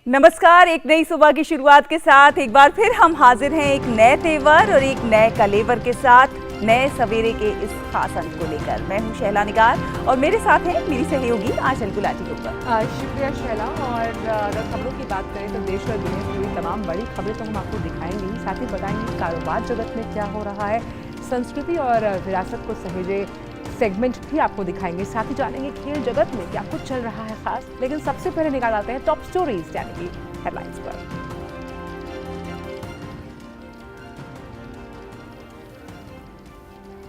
नमस्कार। एक नई सुबह की शुरुआत के साथ एक बार फिर हम हाजिर हैं एक नए तेवर और एक नए कलेवर के साथ नए सवेरे के इस खास अंक को लेकर। मैं हूं शैला निगार और मेरे साथ हैं मेरी सहयोगी आंचल गुलाटी ऊपर। शुक्रिया शैला। और अगर खबरों की बात करें तो देश और दुनिया से जुड़ी तमाम बड़ी खबरें तो हम आपको दिखाएंगे ही, साथ ही बताएंगे कारोबार जगत में क्या हो रहा है, संस्कृति और विरासत को सहेजे सेगमेंट भी आपको दिखाएंगे, साथ ही जानेंगे खेल जगत में क्या कुछ चल रहा है खास। लेकिन सबसे पहले निकाल आते हैं टॉप स्टोरीज यानी कि हेडलाइंस पर।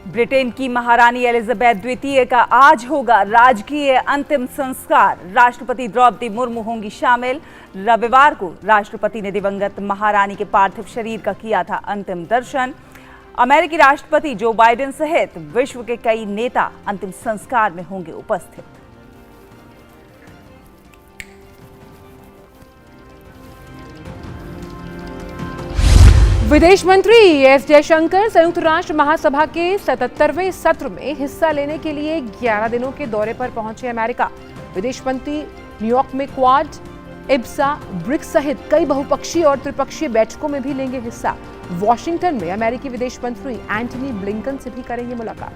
ब्रिटेन की महारानी एलिजाबेथ द्वितीय का आज होगा राजकीय अंतिम संस्कार। राष्ट्रपति द्रौपदी मुर्मू होंगी शामिल। रविवार को राष्ट्रपति ने दिवंगत महारानी के पार्थिव शरीर का किया था अंतिम दर्शन। अमेरिकी राष्ट्रपति जो बाइडेन सहित विश्व के कई नेता अंतिम संस्कार में होंगे उपस्थित। विदेश मंत्री एस जयशंकर संयुक्त राष्ट्र महासभा के 77वें सत्र में हिस्सा लेने के लिए 11 दिनों के दौरे पर पहुंचे अमेरिका। विदेश मंत्री न्यूयॉर्क में क्वाड, इब्सा, ब्रिक्स सहित कई बहुपक्षीय और त्रिपक्षीय बैठकों में भी लेंगे हिस्सा। वॉशिंगटन में अमेरिकी विदेश मंत्री एंटनी ब्लिंकन से भी करेंगे मुलाकात।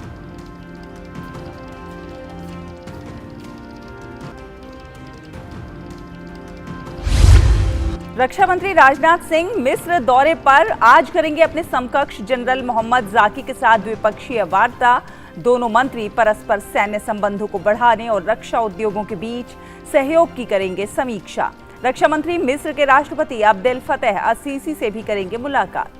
रक्षा मंत्री राजनाथ सिंह मिस्र दौरे पर आज करेंगे अपने समकक्ष जनरल मोहम्मद जाकी के साथ द्विपक्षीय वार्ता। दोनों मंत्री परस्पर सैन्य संबंधों को बढ़ाने और रक्षा उद्योगों के बीच सहयोग की करेंगे समीक्षा। रक्षा मंत्री मिस्र के राष्ट्रपति अब्देल फतेह असीसी से भी करेंगे मुलाकात।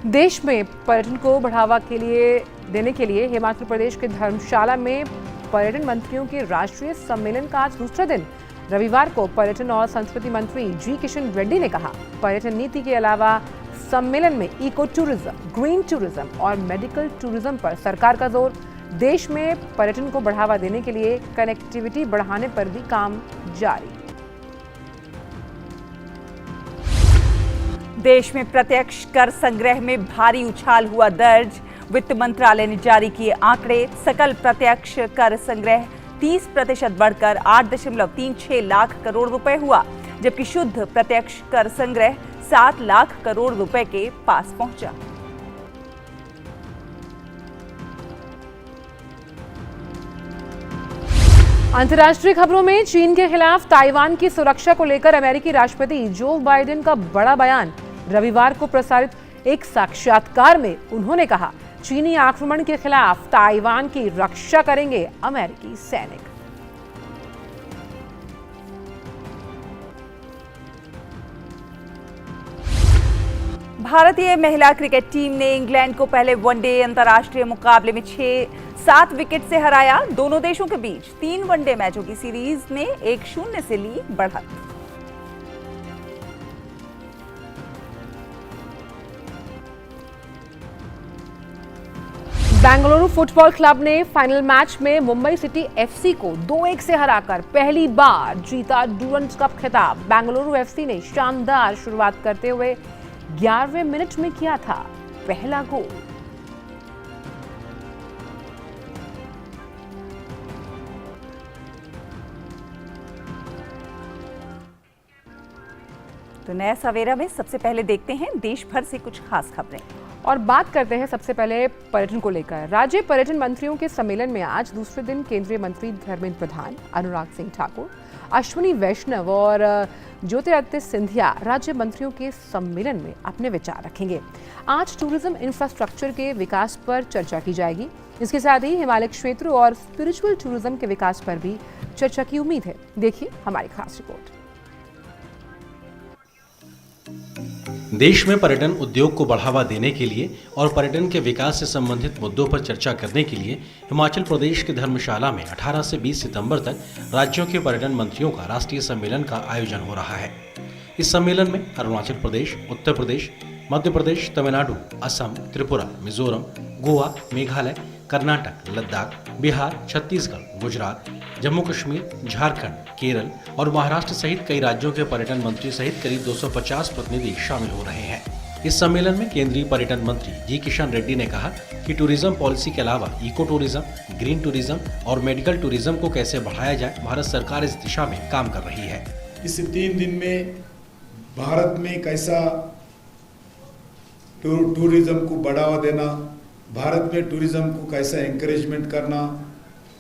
देश में पर्यटन को बढ़ावा देने के लिए हिमाचल प्रदेश के धर्मशाला में पर्यटन मंत्रियों के राष्ट्रीय सम्मेलन का आज दूसरा दिन। रविवार को पर्यटन और संस्कृति मंत्री जी किशन रेड्डी ने कहा, पर्यटन नीति के अलावा सम्मेलन में इको टूरिज्म, ग्रीन टूरिज्म और मेडिकल टूरिज्म पर सरकार का जोर। देश में पर्यटन को बढ़ावा देने के लिए कनेक्टिविटी बढ़ाने पर भी काम जारी। देश में प्रत्यक्ष कर संग्रह में भारी उछाल हुआ दर्ज। वित्त मंत्रालय ने जारी किए आंकड़े। सकल प्रत्यक्ष कर संग्रह 30% बढ़कर 8.36 लाख करोड़ रुपए हुआ, जबकि शुद्ध प्रत्यक्ष कर संग्रह 7 लाख करोड़ रुपए के पास पहुंचा। अंतर्राष्ट्रीय खबरों में चीन के खिलाफ ताइवान की सुरक्षा को लेकर अमेरिकी राष्ट्रपति जो बाइडेन का बड़ा बयान। रविवार को प्रसारित एक साक्षात्कार में उन्होंने कहा, चीनी आक्रमण के खिलाफ ताइवान की रक्षा करेंगे अमेरिकी सैनिक। भारतीय महिला क्रिकेट टीम ने इंग्लैंड को पहले वनडे अंतर्राष्ट्रीय मुकाबले में 6-7 विकेट से हराया। दोनों देशों के बीच 3 वनडे मैचों की सीरीज ने 1-0 से ली बढ़त। बेंगलुरु फुटबॉल क्लब ने फाइनल मैच में मुंबई सिटी एफसी को 2-1 से हराकर पहली बार जीता डुरंड कप खिताब। बेंगलुरु एफसी ने शानदार शुरुआत करते हुए 11वें मिनट में किया था पहला गोल। तो नया सवेरा में सबसे पहले देखते हैं देश भर से कुछ खास खबरें और बात करते हैं सबसे पहले पर्यटन को लेकर। राज्य पर्यटन मंत्रियों के सम्मेलन में आज दूसरे दिन केंद्रीय मंत्री धर्मेंद्र प्रधान, अनुराग सिंह ठाकुर, अश्विनी वैष्णव और ज्योतिरादित्य सिंधिया राज्य मंत्रियों के सम्मेलन में अपने विचार रखेंगे। आज टूरिज्म इंफ्रास्ट्रक्चर के विकास पर चर्चा की जाएगी। इसके साथ ही हिमालय क्षेत्र और स्पिरिचुअल टूरिज्म के विकास पर भी चर्चा की उम्मीद है। देखिए हमारी खास रिपोर्ट। देश में पर्यटन उद्योग को बढ़ावा देने के लिए और पर्यटन के विकास से संबंधित मुद्दों पर चर्चा करने के लिए हिमाचल प्रदेश के धर्मशाला में 18 से 20 सितंबर तक राज्यों के पर्यटन मंत्रियों का राष्ट्रीय सम्मेलन का आयोजन हो रहा है। इस सम्मेलन में अरुणाचल प्रदेश, उत्तर प्रदेश, मध्य प्रदेश, तमिलनाडु, असम, त्रिपुरा, मिजोरम, गोवा, मेघालय, कर्नाटक, लद्दाख, बिहार, छत्तीसगढ़, गुजरात, जम्मू कश्मीर, झारखंड, केरल और महाराष्ट्र सहित कई राज्यों के पर्यटन मंत्री सहित करीब 250 प्रतिनिधि शामिल हो रहे हैं। इस सम्मेलन में केंद्रीय पर्यटन मंत्री जी किशन रेड्डी ने कहा कि टूरिज्म पॉलिसी के अलावा इको टूरिज्म, ग्रीन टूरिज्म और मेडिकल टूरिज्म को कैसे बढ़ाया जाए, भारत सरकार इस दिशा में काम कर रही है। इस 3 दिन में भारत में कैसा टूरिज्म को बढ़ावा देना, भारत में टूरिज्म को कैसा एंकरेजमेंट करना,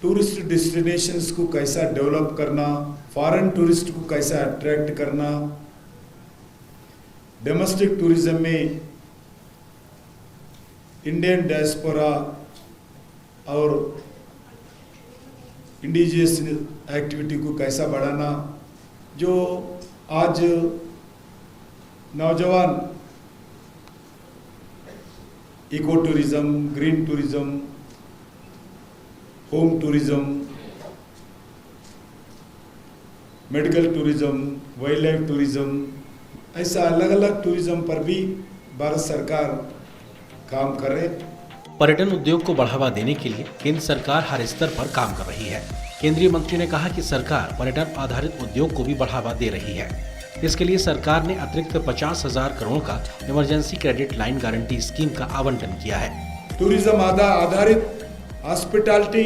टूरिस्ट डेस्टिनेशंस को कैसा डेवलप करना, फॉरेन टूरिस्ट को कैसा अट्रैक्ट करना, डोमेस्टिक टूरिज्म में इंडियन डायस्पोरा और इंडिजियस एक्टिविटी को कैसा बढ़ाना, जो आज नौजवान eco tourism, green tourism, home tourism, medical tourism, wildlife tourism, ऐसा अलग अलग टूरिज्म पर भी भारत सरकार काम कर रहे। पर्यटन उद्योग को बढ़ावा देने के लिए केंद्र सरकार हर स्तर पर काम कर रही है। केंद्रीय मंत्री ने कहा कि सरकार पर्यटन आधारित उद्योग को भी बढ़ावा दे रही है। इसके लिए सरकार ने अतिरिक्त 50,000 करोड़ का emergency credit line guarantee scheme का आवंटन किया है। टूरिज्म आधारित हॉस्पिटैलिटी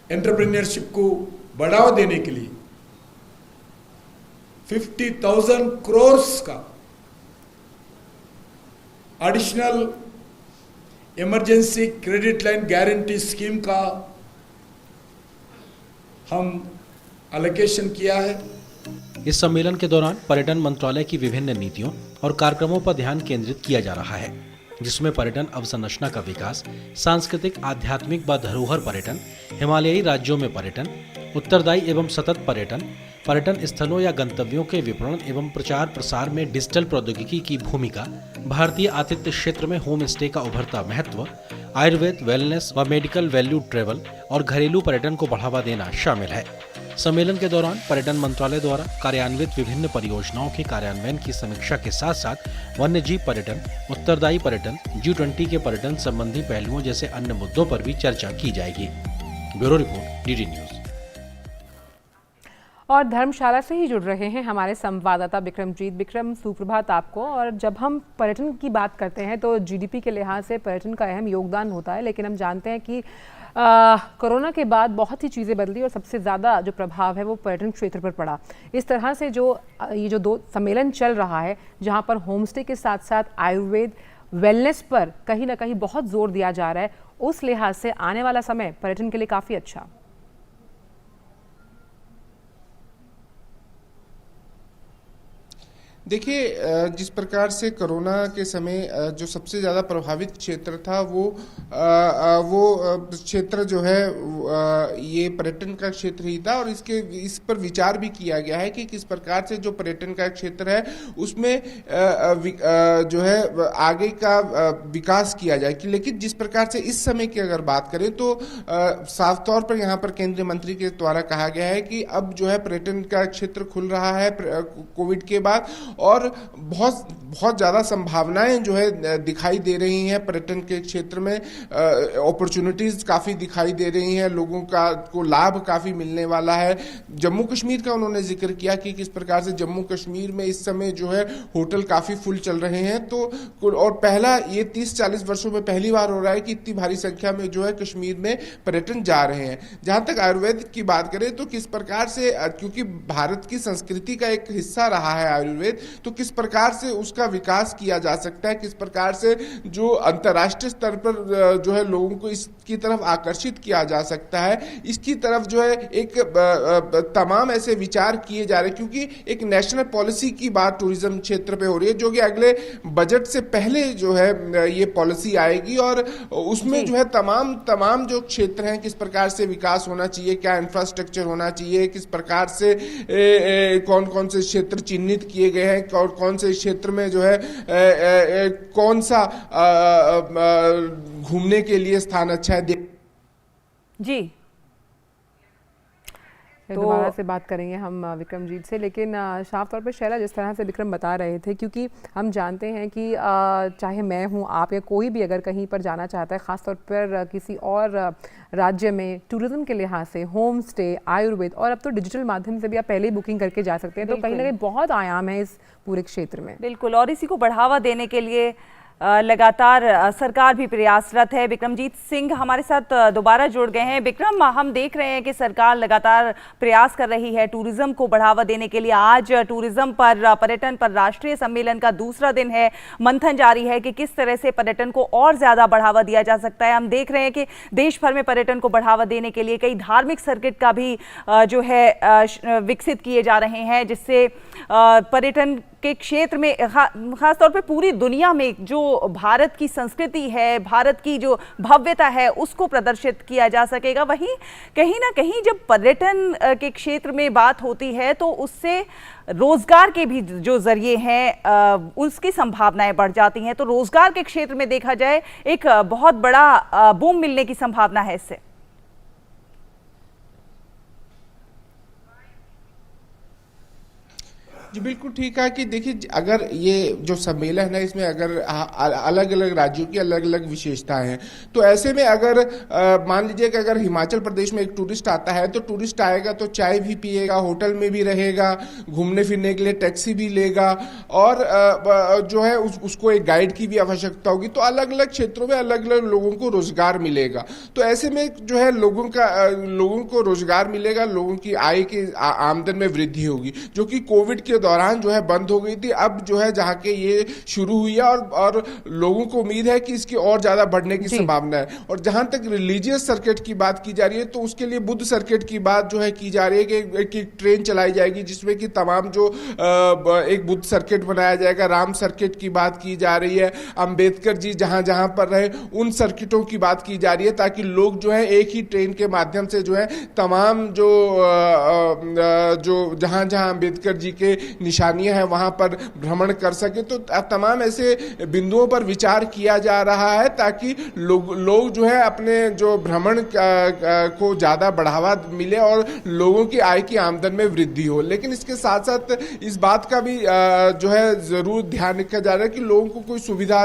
एंटरप्रेन्योरशिप को बढ़ावा देने के लिए 50,000 करोड़ का additional emergency credit line guarantee scheme का हम एलोकेशन किया है। इस सम्मेलन के दौरान पर्यटन मंत्रालय की विभिन्न नीतियों और कार्यक्रमों पर ध्यान केंद्रित किया जा रहा है, जिसमें पर्यटन अवसंरचना का विकास, सांस्कृतिक, आध्यात्मिक व धरोहर पर्यटन, हिमालयी राज्यों में पर्यटन, उत्तरदायी एवं सतत पर्यटन, पर्यटन स्थलों या गंतव्यों के विपणन एवं प्रचार प्रसार में डिजिटल प्रौद्योगिकी की भूमिका, भारतीय आतिथ्य क्षेत्र में होम स्टे का उभरता महत्व, आयुर्वेद, वेलनेस व मेडिकल वैल्यू ट्रेवल और घरेलू पर्यटन को बढ़ावा देना शामिल है। सम्मेलन के दौरान पर्यटन मंत्रालय द्वारा कार्यान्वित विभिन्न परियोजनाओं के कार्यान्वयन की समीक्षा के साथ साथ वन्य जीव पर्यटन, उत्तरदायी पर्यटन, G20 के पर्यटन संबंधी पहलुओं जैसे अन्य मुद्दों पर भी चर्चा की जाएगी। Bureau report, DD news. और धर्मशाला से ही जुड़ रहे हैं हमारे संवाददाता विक्रमजीत। विक्रम, सुप्रभात आपको। और जब हम पर्यटन की बात करते हैं तो GDP के लिहाज से पर्यटन का अहम योगदान होता है, लेकिन हम जानते हैं कि कोरोना के बाद बहुत ही चीज़ें बदली और सबसे ज़्यादा जो प्रभाव है वो पर्यटन क्षेत्र पर पड़ा। इस तरह से ये जो 2 सम्मेलन चल रहा है, जहाँ पर होमस्टे के साथ साथ आयुर्वेद, वेलनेस पर कहीं ना कहीं बहुत जोर दिया जा रहा है, उस लिहाज से आने वाला समय पर्यटन के लिए काफ़ी अच्छा। देखिए, जिस प्रकार से कोरोना के समय जो सबसे ज़्यादा प्रभावित क्षेत्र था वो क्षेत्र जो है ये पर्यटन का क्षेत्र ही था, और इस पर विचार भी किया गया है कि किस प्रकार से जो पर्यटन का क्षेत्र है उसमें जो है आगे का विकास किया जाए। लेकिन जिस प्रकार से इस समय की अगर बात करें तो साफ तौर पर यहाँ पर केंद्रीय मंत्री के द्वारा कहा गया है कि अब जो है पर्यटन का क्षेत्र खुल रहा है कोविड के बाद, और बहुत ज़्यादा संभावनाएं जो है दिखाई दे रही हैं पर्यटन के क्षेत्र में। अपॉर्चुनिटीज़ काफ़ी दिखाई दे रही हैं, लोगों को लाभ काफ़ी मिलने वाला है। जम्मू कश्मीर का उन्होंने जिक्र किया कि किस प्रकार से जम्मू कश्मीर में इस समय जो है होटल काफ़ी फुल चल रहे हैं। तो और पहला ये 30-40 वर्षों में पहली बार हो रहा है कि इतनी भारी संख्या में जो है कश्मीर में पर्यटन जा रहे हैं। जहाँ तक आयुर्वेद की बात करें तो किस प्रकार से, क्योंकि भारत की संस्कृति का एक हिस्सा रहा है आयुर्वेद, तो किस प्रकार से उसका विकास किया जा सकता है, किस प्रकार से जो अंतर्राष्ट्रीय स्तर पर जो है लोगों को इसकी तरफ आकर्षित किया जा सकता है, इसकी तरफ जो है एक तमाम ऐसे विचार किए जा रहे हैं। क्योंकि एक नेशनल पॉलिसी की बात टूरिज्म क्षेत्र पे हो रही है, जो कि अगले बजट से पहले जो है ये पॉलिसी आएगी, और उसमें जो है तमाम जो क्षेत्र हैं किस प्रकार से विकास होना चाहिए, क्या इंफ्रास्ट्रक्चर होना चाहिए, किस प्रकार से कौन कौन से क्षेत्र चिन्हित किए गए हैं और कौन से क्षेत्र में जो है कौन सा घूमने के लिए स्थान अच्छा है। जी, फिर दोबारा से बात करेंगे हम विक्रमजीत से, लेकिन साफ तौर पे शैला, जिस तरह से विक्रम बता रहे थे, क्योंकि हम जानते हैं कि चाहे मैं हूं, आप या कोई भी अगर कहीं पर जाना चाहता है, ख़ासतौर पर किसी और राज्य में, टूरिज्म के लिहाज से होम स्टे, आयुर्वेद और अब तो डिजिटल माध्यम से भी आप पहले ही बुकिंग करके जा सकते हैं, तो कहीं ना कहीं बहुत आयाम है इस पूरे क्षेत्र में। बिल्कुल, और इसी को बढ़ावा देने के लिए लगातार सरकार भी प्रयासरत है। विक्रमजीत सिंह हमारे साथ दोबारा जुड़ गए हैं। विक्रम, हम देख रहे हैं कि सरकार लगातार प्रयास कर रही है टूरिज्म को बढ़ावा देने के लिए। आज टूरिज्म पर, पर्यटन पर राष्ट्रीय सम्मेलन का दूसरा दिन है। मंथन जारी है कि किस तरह से पर्यटन को और ज्यादा बढ़ावा दिया जा सकता है। हम देख रहे हैं कि देश भर में पर्यटन को बढ़ावा देने के लिए कई धार्मिक सर्किट का भी जो है विकसित किए जा रहे हैं, जिससे पर्यटन के क्षेत्र में खासतौर पे पूरी दुनिया में जो भारत की संस्कृति है, भारत की जो भव्यता है, उसको प्रदर्शित किया जा सकेगा। वहीं कहीं ना कहीं जब पर्यटन के क्षेत्र में बात होती है तो उससे रोजगार के भी जो जरिए हैं उसकी संभावनाएं बढ़ जाती हैं। तो रोजगार के क्षेत्र में देखा जाए एक बहुत बड़ा बूम मिलने की संभावना है इससे। जी बिल्कुल ठीक है कि देखिए, अगर ये जो सम्मेलन है इसमें अगर अलग अलग राज्यों की अलग अलग विशेषताएं हैं, तो ऐसे में अगर मान लीजिए कि अगर हिमाचल प्रदेश में एक टूरिस्ट आता है, तो टूरिस्ट आएगा तो चाय भी पिएगा, होटल में भी रहेगा, घूमने फिरने के लिए टैक्सी भी लेगा, और जो है उसको एक गाइड की भी आवश्यकता होगी। तो अलग अलग क्षेत्रों में अलग अलग लोगों को रोजगार मिलेगा। तो ऐसे में जो है लोगों को रोजगार मिलेगा, लोगों की आय की आमदन में वृद्धि होगी, जो कि कोविड के दौरान जो है बंद हो गई थी। अब जो है जहाँ के ये शुरू हुई है, और लोगों को उम्मीद है कि इसकी और ज्यादा बढ़ने की संभावना है। और जहां तक रिलीजियस सर्किट की बात की जा रही है, तो उसके लिए बुद्ध सर्किट की बात जो है की जा रही है कि ट्रेन चलाई जाएगी, जिसमें कि तमाम जो एक बुद्ध सर्किट बनाया जाएगा। राम सर्किट की बात की जा रही है, अंबेडकर जी जहां जहां पर रहे उन सर्किटों की बात की जा रही है, ताकि लोग जो है एक ही ट्रेन के माध्यम से जो है तमाम जो जहां जहां अंबेडकर जी के निशानियां हैं वहां पर भ्रमण कर सके। तो तमाम ऐसे बिंदुओं पर विचार किया जा रहा है, ताकि लोग जो है अपने जो भ्रमण को ज्यादा बढ़ावा मिले और लोगों की आय की आमदन में वृद्धि हो। लेकिन इसके साथ साथ इस बात का भी जो है जरूर ध्यान रखा जा रहा है कि लोगों को कोई सुविधा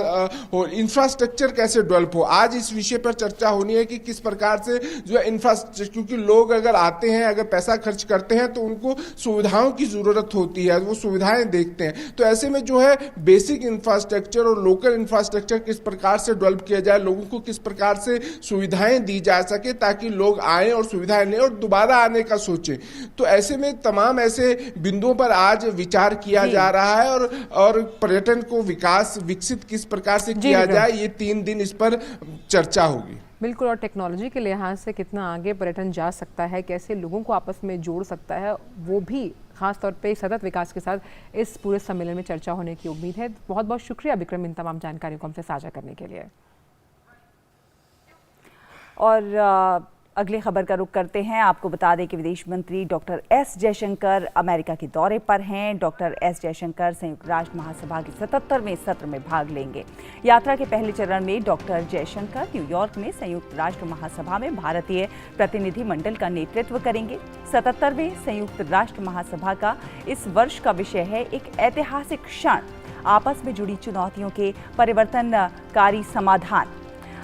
हो, इंफ्रास्ट्रक्चर कैसे डेवलप हो। आज इस विषय पर चर्चा होनी है कि किस प्रकार से जो है इंफ्रास्ट्रक्चर, क्योंकि लोग अगर आते हैं, अगर पैसा खर्च करते हैं, तो उनको सुविधाओं की जरूरत होती है, वो सुविधाएं देखते हैं। तो ऐसे में जो है बेसिक इंफ्रास्ट्रक्चर और लोकल इंफ्रास्ट्रक्चर किस प्रकार से डेवलप किया जाए, लोगों को किस प्रकार से सुविधाएं दी जा सके, ताकि लोग आए और सुविधाएं लें और दोबारा आने का सोचें। तो ऐसे में तमाम ऐसे बिंदुओं पर आज विचार किया जा रहा है, और पर्यटन को विकसित किस प्रकार से किया जाए, ये 3 दिन इस पर चर्चा होगी। बिल्कुल, और टेक्नोलॉजी के लिहाज से कितना आगे पर्यटन जा सकता है, कैसे लोगों को आपस में जोड़ सकता है, वो भी खास तौर पे सतत विकास के साथ इस पूरे सम्मेलन में चर्चा होने की उम्मीद है। बहुत बहुत शुक्रिया विक्रम इन तमाम जानकारियों को हमसे साझा करने के लिए। और अगली खबर का रुख करते हैं। आपको बता दें कि विदेश मंत्री डॉक्टर एस जयशंकर अमेरिका के दौरे पर हैं। डॉक्टर एस जयशंकर संयुक्त राष्ट्र महासभा के 77वें सत्र में भाग लेंगे। यात्रा के पहले चरण में डॉक्टर जयशंकर न्यूयॉर्क में संयुक्त राष्ट्र महासभा में भारतीय प्रतिनिधिमंडल का नेतृत्व करेंगे। 77वें संयुक्त राष्ट्र महासभा का इस वर्ष का विषय है एक ऐतिहासिक क्षण, आपस में जुड़ी चुनौतियों के परिवर्तनकारी समाधान।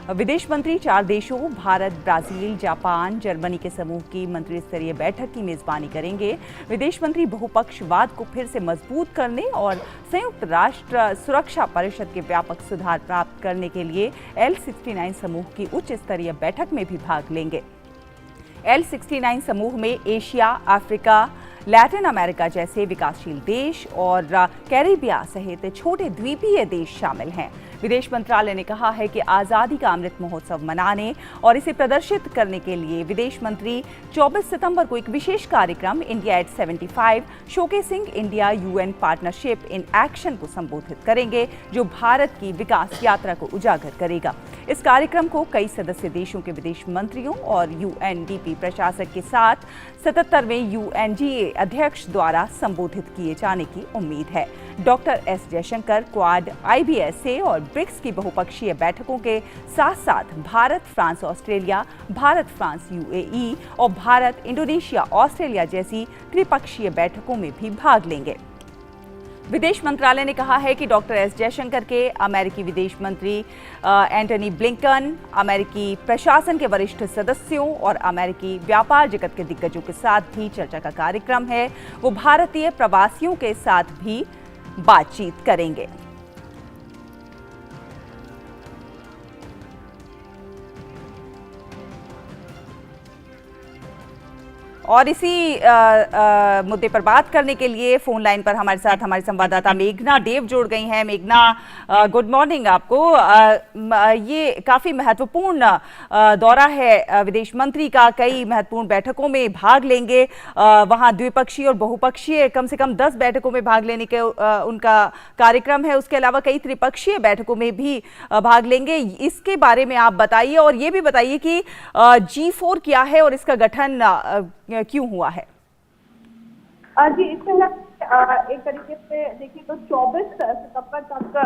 विदेश मंत्री 4 देशों भारत, ब्राजील, जापान, जर्मनी के समूह की मंत्री स्तरीय बैठक की मेजबानी करेंगे। विदेश मंत्री बहुपक्षवाद को फिर से मजबूत करने और संयुक्त राष्ट्र सुरक्षा परिषद के व्यापक सुधार प्राप्त करने के लिए L69 समूह की उच्च स्तरीय बैठक में भी भाग लेंगे। L69 समूह में एशिया, अफ्रीका, लैटिन अमेरिका जैसे विकासशील देश और कैरिबिया सहित छोटे द्वीपीय देश शामिल हैं। विदेश मंत्रालय ने कहा है कि आज़ादी का अमृत महोत्सव मनाने और इसे प्रदर्शित करने के लिए विदेश मंत्री 24 सितंबर को एक विशेष कार्यक्रम India at 75 showcasing India UN partnership in action को संबोधित करेंगे, जो भारत की विकास यात्रा को उजागर करेगा। इस कार्यक्रम को कई सदस्य देशों के विदेश मंत्रियों और यूएनडीपी प्रशासक के साथ 77वें यूएनजीए अध्यक्ष द्वारा संबोधित किए जाने की उम्मीद है। Doctor S Jaishankar quad, IBSA और ब्रिक्स की बहुपक्षीय बैठकों के साथ साथ Bharat France Australia, Bharat France UAE और भारत इंडोनेशिया ऑस्ट्रेलिया जैसी त्रिपक्षीय बैठकों में भी भाग लेंगे। विदेश मंत्रालय ने कहा है कि डॉक्टर एस जयशंकर के अमेरिकी विदेश मंत्री एंटनी ब्लिंकन, अमेरिकी प्रशासन के वरिष्ठ सदस्यों और अमेरिकी व्यापार जगत के दिग्गजों के साथ भी चर्चा का कार्यक्रम है। वो भारतीय प्रवासियों के साथ भी बातचीत करेंगे। और इसी मुद्दे पर बात करने के लिए फोन लाइन पर हमारे साथ हमारी संवाददाता मेघना देव जुड़ गई हैं। मेघना, गुड मॉर्निंग आपको। ये काफी महत्वपूर्ण दौरा है विदेश मंत्री का, कई महत्वपूर्ण बैठकों में भाग लेंगे। वहां द्विपक्षीय और बहुपक्षीय कम से कम 10 बैठकों में भाग लेने के उनका कार्यक्रम है। उसके अलावा कई त्रिपक्षीय बैठकों में भी भाग लेंगे। इसके बारे में आप बताइए और ये भी बताइए कि G4 क्या है और इसका गठन क्यों हुआ है? जी, इसके एक तरीके से देखिए तो 24 सितंबर तक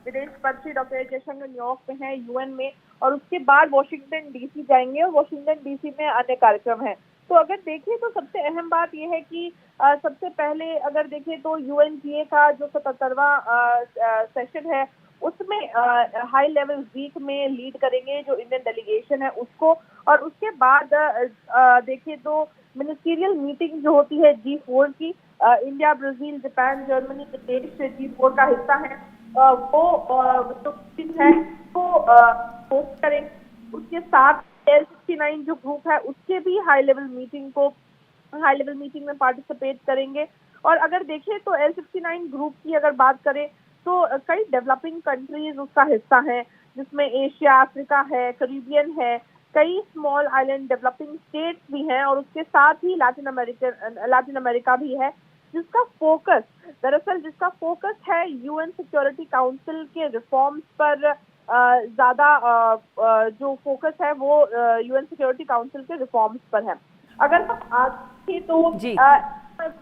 विदेश मंत्री डॉक्टर एस जयशंकर न्यूयॉर्क में हैं, UN में, और उसके बाद वॉशिंगटन DC जाएंगे और वॉशिंगटन DC में अन्य कार्यक्रम हैं। तो अगर देखें तो सबसे अहम बात यह है कि सबसे पहले अगर देखें तो UNGA का जो 77वां सेशन है उसमें हाई लेवल वीक में लीड करेंगे जो इंडियन डेलीगेशन है उसको, और उसके बाद देखें तो मिनिस्ट्रियल मीटिंग जो होती है G4 की, इंडिया, ब्राजील, जापान, जर्मनी के देश G4 का हिस्सा है, वो जो है वो होस्ट करेंगे। उसके साथ L69 जो ग्रुप है उसके भी हाई लेवल मीटिंग में पार्टिसिपेट करेंगे। और अगर देखें तो L69 ग्रुप की अगर बात करें तो कई डेवलपिंग कंट्रीज उसका हिस्सा हैं, जिसमें एशिया, अफ्रीका है, कैरिबियन है, कई स्मॉल आइलैंड डेवलपिंग स्टेट्स भी हैं, और उसके साथ ही लैटिन अमेरिका भी है, जिसका फोकस है UN सिक्योरिटी काउंसिल के रिफॉर्म्स पर। ज्यादा जो फोकस है वो UN सिक्योरिटी काउंसिल के रिफॉर्म्स पर है। अगर हम आगे तो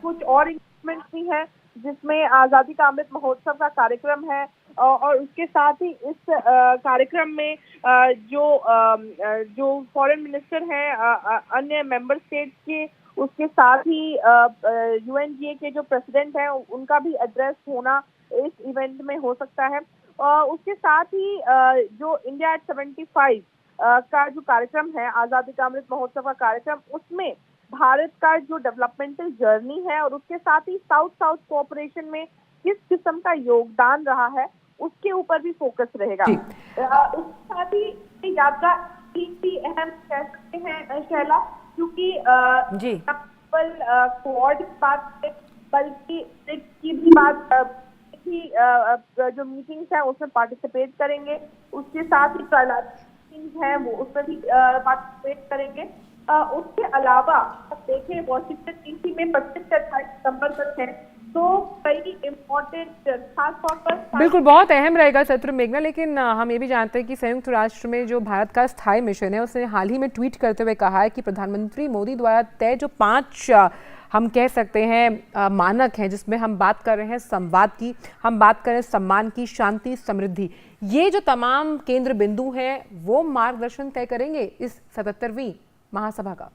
कुछ और इंगेजमेंट्स भी है, जिसमें आज़ादी का अमृत महोत्सव का कार्यक्रम है, और उसके साथ ही इस कार्यक्रम में जो फॉरेन मिनिस्टर हैं अन्य मेंबर स्टेट्स के, उसके साथ ही UNGA के जो प्रेसिडेंट हैं उनका भी एड्रेस होना इस इवेंट में हो सकता है। उसके साथ ही जो इंडिया एट 75 का जो कार्यक्रम है, आज़ादी का अमृत महोत्सव का कार्यक्रम, उसमें भारत का जो डेवलपमेंटल जर्नी है और उसके साथ ही साउथ साउथ कोऑपरेशन में किस किस्म का योगदान रहा है उसके ऊपर भी फोकस रहेगा। उसके साथ ही यात्रा भी अहम कह सकते हैं शैला, क्योंकि केवल क्वाड की बात है बल्कि ब्रिक्स की भी बात जो मीटिंग्स हैं उसमें पार्टिसिपेट करेंगे। उसके साथ ही मीटिंग्स हैं वो उसमें भी पार्टिसिपेट करेंगे। उसके अलावा देखें वॉशिंगटन DC में 25 से 28 सितंबर तक है, तो कई इम्पोर्टेंट खास तौर पर बिल्कुल बहुत अहम रहेगा सत्र मेघना। लेकिन हम ये भी जानते हैं कि संयुक्त राष्ट्र में जो भारत का स्थायी मिशन है उसने हाल ही में ट्वीट करते हुए कहा है कि प्रधानमंत्री मोदी द्वारा तय जो 5 हम कह सकते हैं मानक हैं, जिसमें हम बात कर रहे हैं संवाद की, हम बात कर रहे हैं सम्मान की, शांति, समृद्धि, ये जो तमाम केंद्र बिंदु हैं वो मार्गदर्शन तय करेंगे इस 77वीं महासभा का।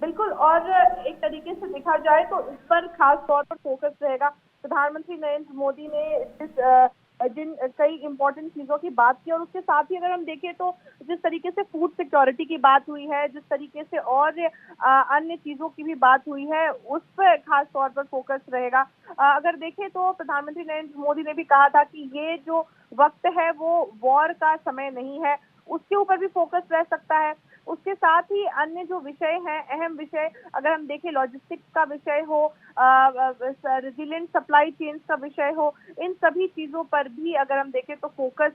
बिल्कुल, और एक तरीके से देखा जाए तो इस पर खास तौर पर फोकस रहेगा। प्रधानमंत्री नरेंद्र मोदी ने जिन कई इंपॉर्टेंट चीजों की बात की, और उसके साथ ही अगर हम देखें तो जिस तरीके से फूड सिक्योरिटी की बात हुई है, जिस तरीके से और अन्य चीजों की भी बात हुई है, उस पर खास तौर पर फोकस रहेगा। अगर देखें तो प्रधानमंत्री नरेंद्र मोदी ने भी कहा था कि ये जो वक्त है वो वॉर का समय नहीं है, उसके ऊपर भी फोकस रह सकता है। उसके साथ ही अन्य जो विषय हैं, अहम विषय, अगर हम देखें लॉजिस्टिक्स का विषय हो, रेजिलिएंट सप्लाई चेन्स का विषय हो, इन सभी चीजों पर भी अगर हम देखें तो फोकस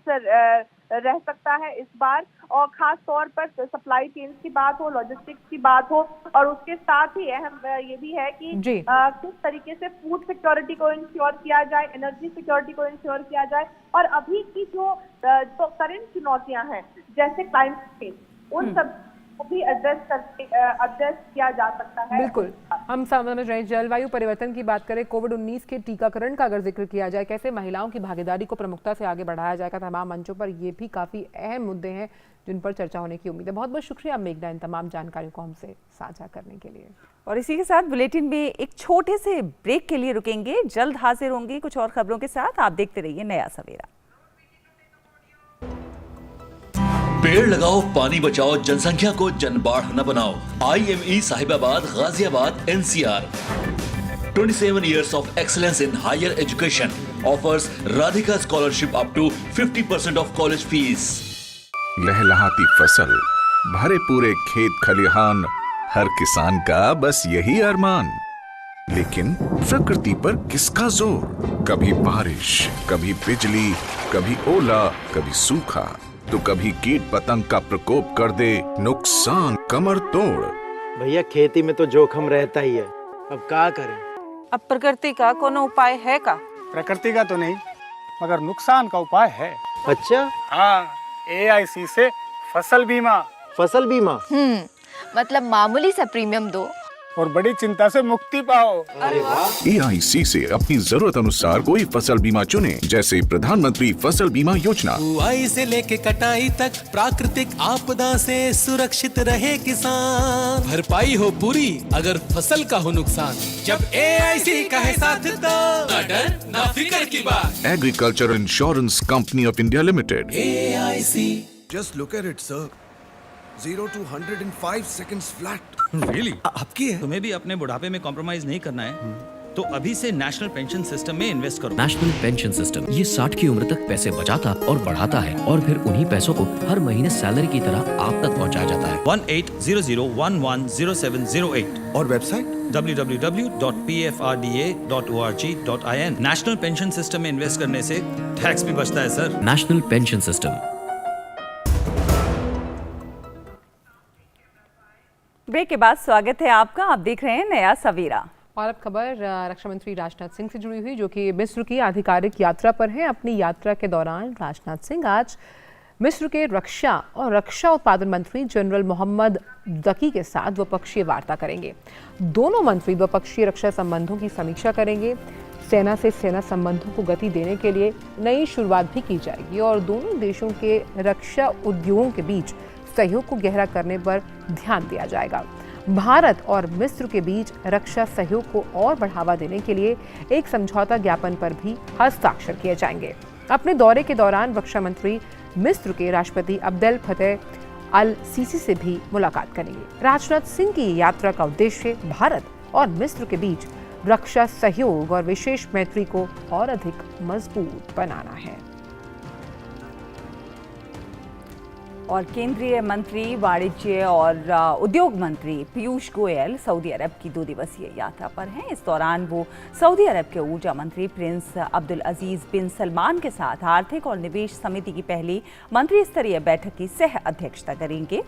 रह सकता है इस बार, और खास तौर पर सप्लाई चेन की बात हो, लॉजिस्टिक्स की बात हो, और उसके साथ ही अहम ये भी है कि किस तरीके से फूड सिक्योरिटी को इंश्योर किया जाए, एनर्जी सिक्योरिटी को इंश्योर किया जाए, और अभी की जो करंट चुनौतियां हैं जैसे क्लाइमेट चेंज, उन सब को भी एड्रेस किया जा सकता है। बिल्कुल, हम समझ रहे हैं। जलवायु परिवर्तन की बात करें, कोविड-19 के टीकाकरण का अगर जिक्र किया जाए, कैसे महिलाओं की भागीदारी को प्रमुखता से आगे बढ़ाया जाएगा तमाम मंचों पर, ये भी काफ़ी अहम मुद्दे हैं जिन पर चर्चा होने की उम्मीद है। बहुत बहुत शुक्रिया मेघना इन तमाम जानकारियों को हमसे साझा करने के लिए। और इसी के साथ बुलेटिन में एक छोटे से ब्रेक के लिए रुकेंगे, जल्द हाजिर होंगे कुछ और खबरों के साथ। आप देखते रहिए नया सवेरा। पेड़ लगाओ, पानी बचाओ, जनसंख्या को जनबाढ़ न बनाओ। IME Sahibabad, Ghaziabad, NCR 27 years of excellence in higher education offers Radhika scholarship up to 50% of college fees. लहलहाती फसल, भरे पूरे खेत खलिहान, हर किसान का बस यही अरमान। लेकिन प्रकृति पर किसका जोर? कभी बारिश, कभी बिजली, कभी ओला, कभी सूखा, तो कभी कीट पतंग का प्रकोप कर दे नुकसान कमर तोड़। भैया खेती में तो जोखम रहता ही है, अब क्या करें? अब प्रकृति का कोनो उपाय है का? प्रकृति का तो नहीं, मगर नुकसान का उपाय है। अच्छा? हाँ, AIC से फसल बीमा। फसल बीमा? मतलब मामूली सा प्रीमियम दो और बड़ी चिंता से मुक्ति पाओ। अरे वाह! AIC से अपनी जरूरत अनुसार कोई फसल बीमा चुने, जैसे प्रधानमंत्री फसल बीमा योजना। बुआई से लेके कटाई तक प्राकृतिक आपदा से सुरक्षित रहे किसान, भरपाई हो पूरी अगर फसल का हो नुकसान। जब AIC का है साथ तो ना डर ना फिक्र की बात। Agriculture insurance company of India limited. AIC। Just look at it, sir. 0 to 100 in 5 seconds flat. Really? आपकी है? तुम्हें भी अपने बुढ़ापे में कॉम्प्रोमाइज नहीं करना है, तो अभी से नेशनल पेंशन सिस्टम में इन्वेस्ट करो। नेशनल पेंशन सिस्टम ये 60 की उम्र तक पैसे बचाता और बढ़ाता है, और फिर उन्हीं पैसों को हर महीने सैलरी की तरह आप तक पहुंचाया जाता है। 1800110708 और website www.pfrda.org.in। National pension system में इन्वेस्ट करने से टैक्स भी बचता है sir. National pension system. Break के बाद स्वागत है आपका। आप देख रहे हैं नया सवेरा। और अब खबर रक्षा मंत्री राजनाथ सिंह से जुड़ी हुई, जो कि मिस्र की आधिकारिक यात्रा पर हैं। अपनी यात्रा के दौरान राजनाथ सिंह आज मिस्र के रक्षा और रक्षा उत्पादन मंत्री जनरल मोहम्मद जकी के साथ द्विपक्षीय वार्ता करेंगे। दोनों मंत्री द्विपक्षीय रक्षा संबंधों की समीक्षा करेंगे। सेना से सेना संबंधों को गति देने के लिए नई शुरुआत भी की जाएगी, और दोनों देशों के रक्षा उद्योगों के बीच सहयोग को गहरा करने पर ध्यान दिया जाएगा। भारत और मिस्र के बीच रक्षा सहयोग को और बढ़ावा देने के लिए एक समझौता ज्ञापन पर भी हस्ताक्षर किए जाएंगे। अपने दौरे के दौरान रक्षा मंत्री मिस्र के राष्ट्रपति अब्देल फतेह अल सीसी से भी मुलाकात करेंगे। राजनाथ सिंह की यात्रा का उद्देश्य भारत और मिस्र के बीच रक्षा सहयोग और विशेष मैत्री को और अधिक मजबूत बनाना है। और केंद्रीय मंत्री वाणिज्य और उद्योग मंत्री पीयूष गोयल सऊदी अरब की 2 दिवसीय यात्रा पर हैं। इस दौरान वो सऊदी अरब के ऊर्जा मंत्री प्रिंस अब्दुल अजीज बिन सलमान के साथ आर्थिक और निवेश समिति की पहली मंत्री स्तरीय बैठक की सह अध्यक्षता करेंगे।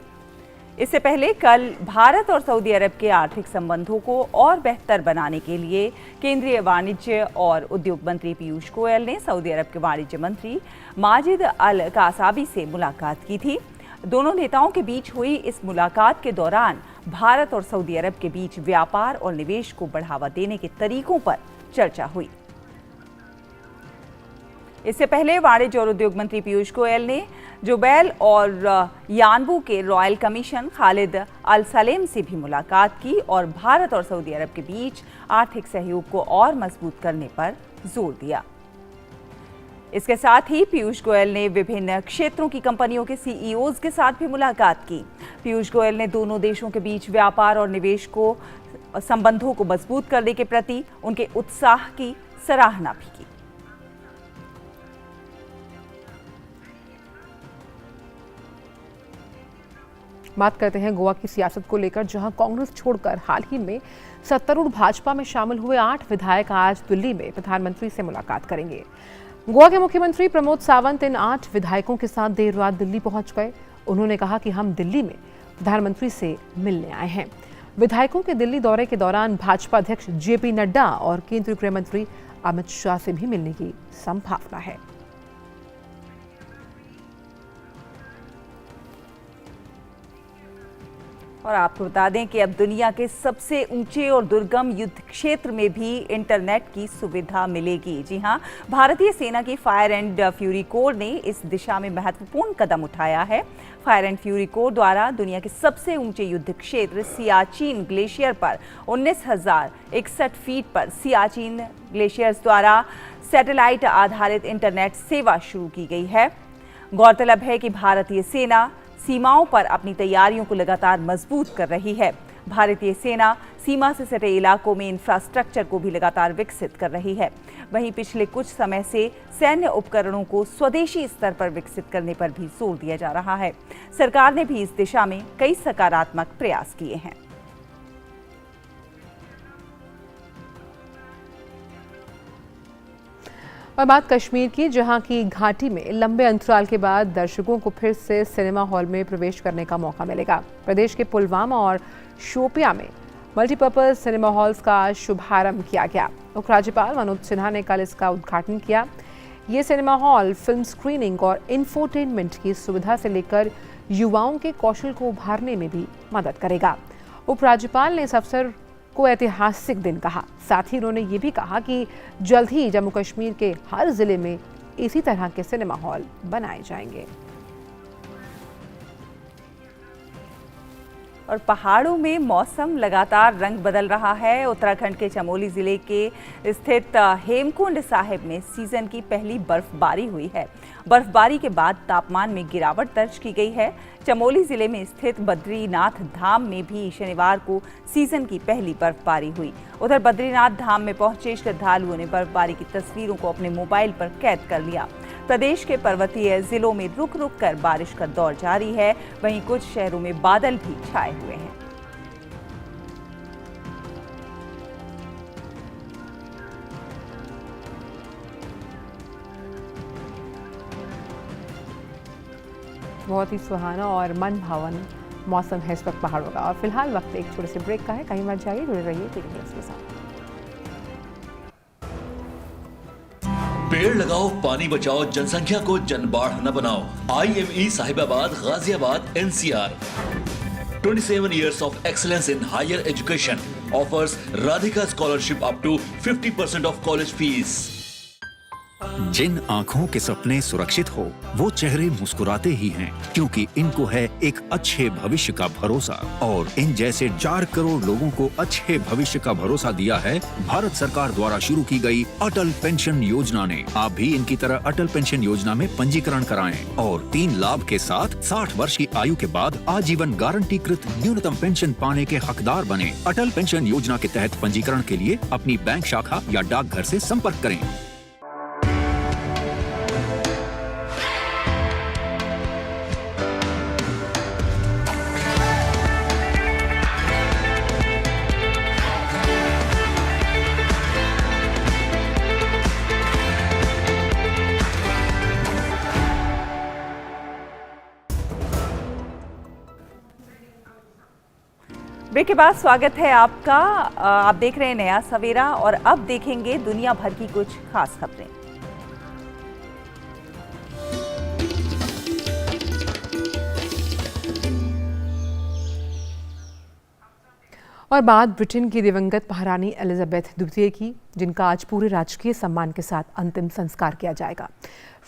इससे पहले कल भारत और सऊदी अरब के आर्थिक संबंधों को और बेहतर बनाने के लिए केंद्रीय वाणिज्य और उद्योग मंत्री पीयूष गोयल ने सऊदी अरब के वाणिज्य मंत्री माजिद अल कासाबी से मुलाकात की थी। दोनों नेताओं के बीच हुई इस मुलाकात के दौरान भारत और सऊदी अरब के बीच व्यापार और निवेश को बढ़ावा देने के तरीकों पर चर्चा हुई। इससे पहले वाणिज्य और उद्योग मंत्री पीयूष गोयल ने जुबैल और यानबू के रॉयल कमीशन खालिद अल सलेम से भी मुलाकात की और भारत और सऊदी अरब के बीच आर्थिक सहयोग को और मजबूत करने पर जोर दिया। इसके साथ ही पीयूष गोयल ने विभिन्न क्षेत्रों की कंपनियों के CEOs के साथ भी मुलाकात की। पीयूष गोयल ने दोनों देशों के बीच व्यापार और निवेश को संबंधों को मजबूत करने के प्रति उनके उत्साह की सराहना भी की। बात करते हैं गोवा की सियासत को लेकर, जहां कांग्रेस छोड़कर हाल ही में सत्तारूढ़ भाजपा में शामिल हुए 8 विधायक आज दिल्ली में प्रधानमंत्री से मुलाकात करेंगे। गोवा के मुख्यमंत्री प्रमोद सावंत इन 8 विधायकों के साथ देर रात दिल्ली पहुंच गए। उन्होंने कहा कि हम दिल्ली में प्रधानमंत्री से मिलने आए हैं। विधायकों के दिल्ली दौरे के दौरान भाजपा अध्यक्ष जेपी नड्डा और केंद्रीय गृह मंत्री अमित शाह से भी मिलने की संभावना है। और आपको बता दें कि अब दुनिया के सबसे ऊंचे और दुर्गम युद्ध क्षेत्र में भी इंटरनेट की सुविधा मिलेगी। जी हां, भारतीय सेना की फायर एंड फ्यूरी कोर ने इस दिशा में महत्वपूर्ण कदम उठाया है। फायर एंड फ्यूरी कोर द्वारा दुनिया के सबसे ऊंचे युद्ध क्षेत्र सियाचिन ग्लेशियर पर 19,061 फीट पर सियाचिन ग्लेशियर्स द्वारा सैटेलाइट आधारित इंटरनेट सेवा शुरू की गई है। गौरतलब है कि भारतीय सेना सीमाओं पर अपनी तैयारियों को लगातार मजबूत कर रही है। भारतीय सेना सीमा से सटे इलाकों में इंफ्रास्ट्रक्चर को भी लगातार विकसित कर रही है। वहीं पिछले कुछ समय से सैन्य उपकरणों को स्वदेशी स्तर पर विकसित करने पर भी जोर दिया जा रहा है। सरकार ने भी इस दिशा में कई सकारात्मक प्रयास किए हैं। और बात कश्मीर की, जहां की घाटी में लंबे अंतराल के बाद दर्शकों को फिर से सिनेमा हॉल में प्रवेश करने का मौका मिलेगा। प्रदेश के पुलवामा और शोपियां में मल्टीपर्पज सिनेमा हॉल्स का शुभारंभ किया गया। उपराज्यपाल मनोज सिन्हा ने कल इसका उद्घाटन किया। ये सिनेमा हॉल फिल्म स्क्रीनिंग और इंफोटेनमेंट की सुविधा से लेकर युवाओं के कौशल को उभारने में भी मदद करेगा। उपराज्यपाल ने इस अवसर को ऐतिहासिक दिन कहा। साथ ही उन्होंने ये भी कहा कि जल्द ही जम्मू कश्मीर के हर जिले में इसी तरह के सिनेमा हॉल बनाए जाएंगे। और पहाड़ों में मौसम लगातार रंग बदल रहा है। उत्तराखंड के चमोली जिले के स्थित हेमकुंड साहिब में सीजन की पहली बर्फबारी हुई है। बर्फबारी के बाद तापमान में गिरावट दर्ज की गई है। चमोली जिले में स्थित बद्रीनाथ धाम में भी शनिवार को सीजन की पहली बर्फबारी हुई। उधर बद्रीनाथ धाम में पहुंचे श्रद्धालुओं ने बर्फबारी की तस्वीरों को अपने मोबाइल पर कैद कर लिया। प्रदेश के पर्वतीय जिलों में रुक रुक कर बारिश का दौर जारी है। वहीं कुछ शहरों में बादल भी छाए हुए हैं। बहुत ही सुहाना और मन भावन मौसम है इस वक्त पहाड़ों का। और फिलहाल वक्त एक छोटे से ब्रेक का है। कहीं मत जाइए, जुड़े रहिए टीवी न्यूज़ के साथ। पेड़ लगाओ, पानी बचाओ, जनसंख्या को जनबाढ़ न बनाओ। IME Sahibabad, Ghaziabad, NCR 27 years of excellence in higher education offers Radhika scholarship up to 50% of college fees. जिन आँखों के सपने सुरक्षित हो वो चेहरे मुस्कुराते ही हैं, क्योंकि इनको है एक अच्छे भविष्य का भरोसा। और इन जैसे 4 करोड़ लोगों को अच्छे भविष्य का भरोसा दिया है भारत सरकार द्वारा शुरू की गई अटल पेंशन योजना ने। आप भी इनकी तरह अटल पेंशन योजना में पंजीकरण कराएं और 3 लाभ के साथ 60 वर्ष की आयु के बाद आजीवन गारंटीकृत न्यूनतम पेंशन पाने के हकदार बने। अटल पेंशन योजना के तहत पंजीकरण के लिए अपनी बैंक शाखा या डाकघर से संपर्क करें। ब्रेक के बाद स्वागत है आपका। आप देख रहे हैं नया सवेरा और अब देखेंगे दुनिया भर की कुछ खास खबरें। और बात ब्रिटेन की दिवंगत महारानी एलिजाबेथ द्वितीय की, जिनका आज पूरे राजकीय सम्मान के साथ अंतिम संस्कार किया जाएगा।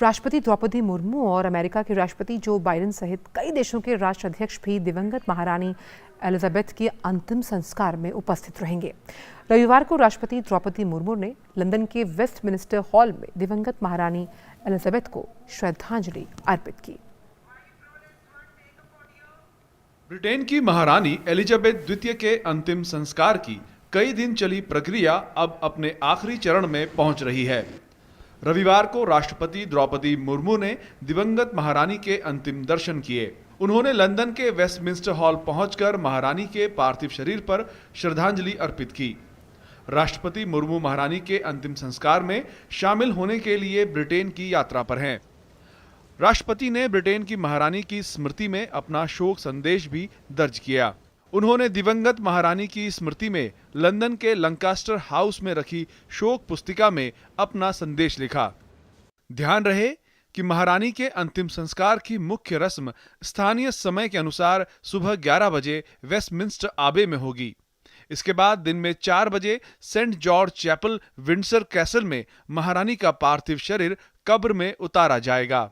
राष्ट्रपति द्रौपदी मुर्मू और अमेरिका के राष्ट्रपति जो बाइडेन सहित कई देशों के राष्ट्राध्यक्ष भी दिवंगत महारानी एलिजाबेथ के अंतिम संस्कार में उपस्थित रहेंगे। रविवार को राष्ट्रपति द्रौपदी मुर्मू ने लंदन के वेस्टमिनिस्टर हॉल में दिवंगत महारानी एलिजाबेथ को श्रद्धांजलि अर्पित की। ब्रिटेन की महारानी एलिजाबेथ द्वितीय के अंतिम संस्कार की कई दिन चली प्रक्रिया अब अपने आखिरी चरण में पहुंच रही है। रविवार को राष्ट्रपति द्रौपदी मुर्मू ने दिवंगत महारानी के अंतिम दर्शन किए। उन्होंने लंदन के वेस्टमिंस्टर हॉल पहुंचकर महारानी के पार्थिव शरीर पर श्रद्धांजलि अर्पित की। राष्ट्रपति मुर्मू महारानी के अंतिम संस्कार में शामिल होने के लिए ब्रिटेन की यात्रा पर हैं। राष्ट्रपति ने ब्रिटेन की महारानी की स्मृति में अपना शोक संदेश भी दर्ज किया। उन्होंने दिवंगत महारानी की स्मृति में लंदन के लंकास्टर हाउस में रखी शोक पुस्तिका में अपना संदेश लिखा। ध्यान रहे कि महारानी के अंतिम संस्कार की मुख्य रस्म स्थानीय समय के अनुसार सुबह 11 बजे वेस्टमिंस्टर आबे में होगी। इसके बाद दिन में 4 बजे Saint George Chapel Windsor Castle में महारानी का पार्थिव शरीर कब्र में उतारा जाएगा।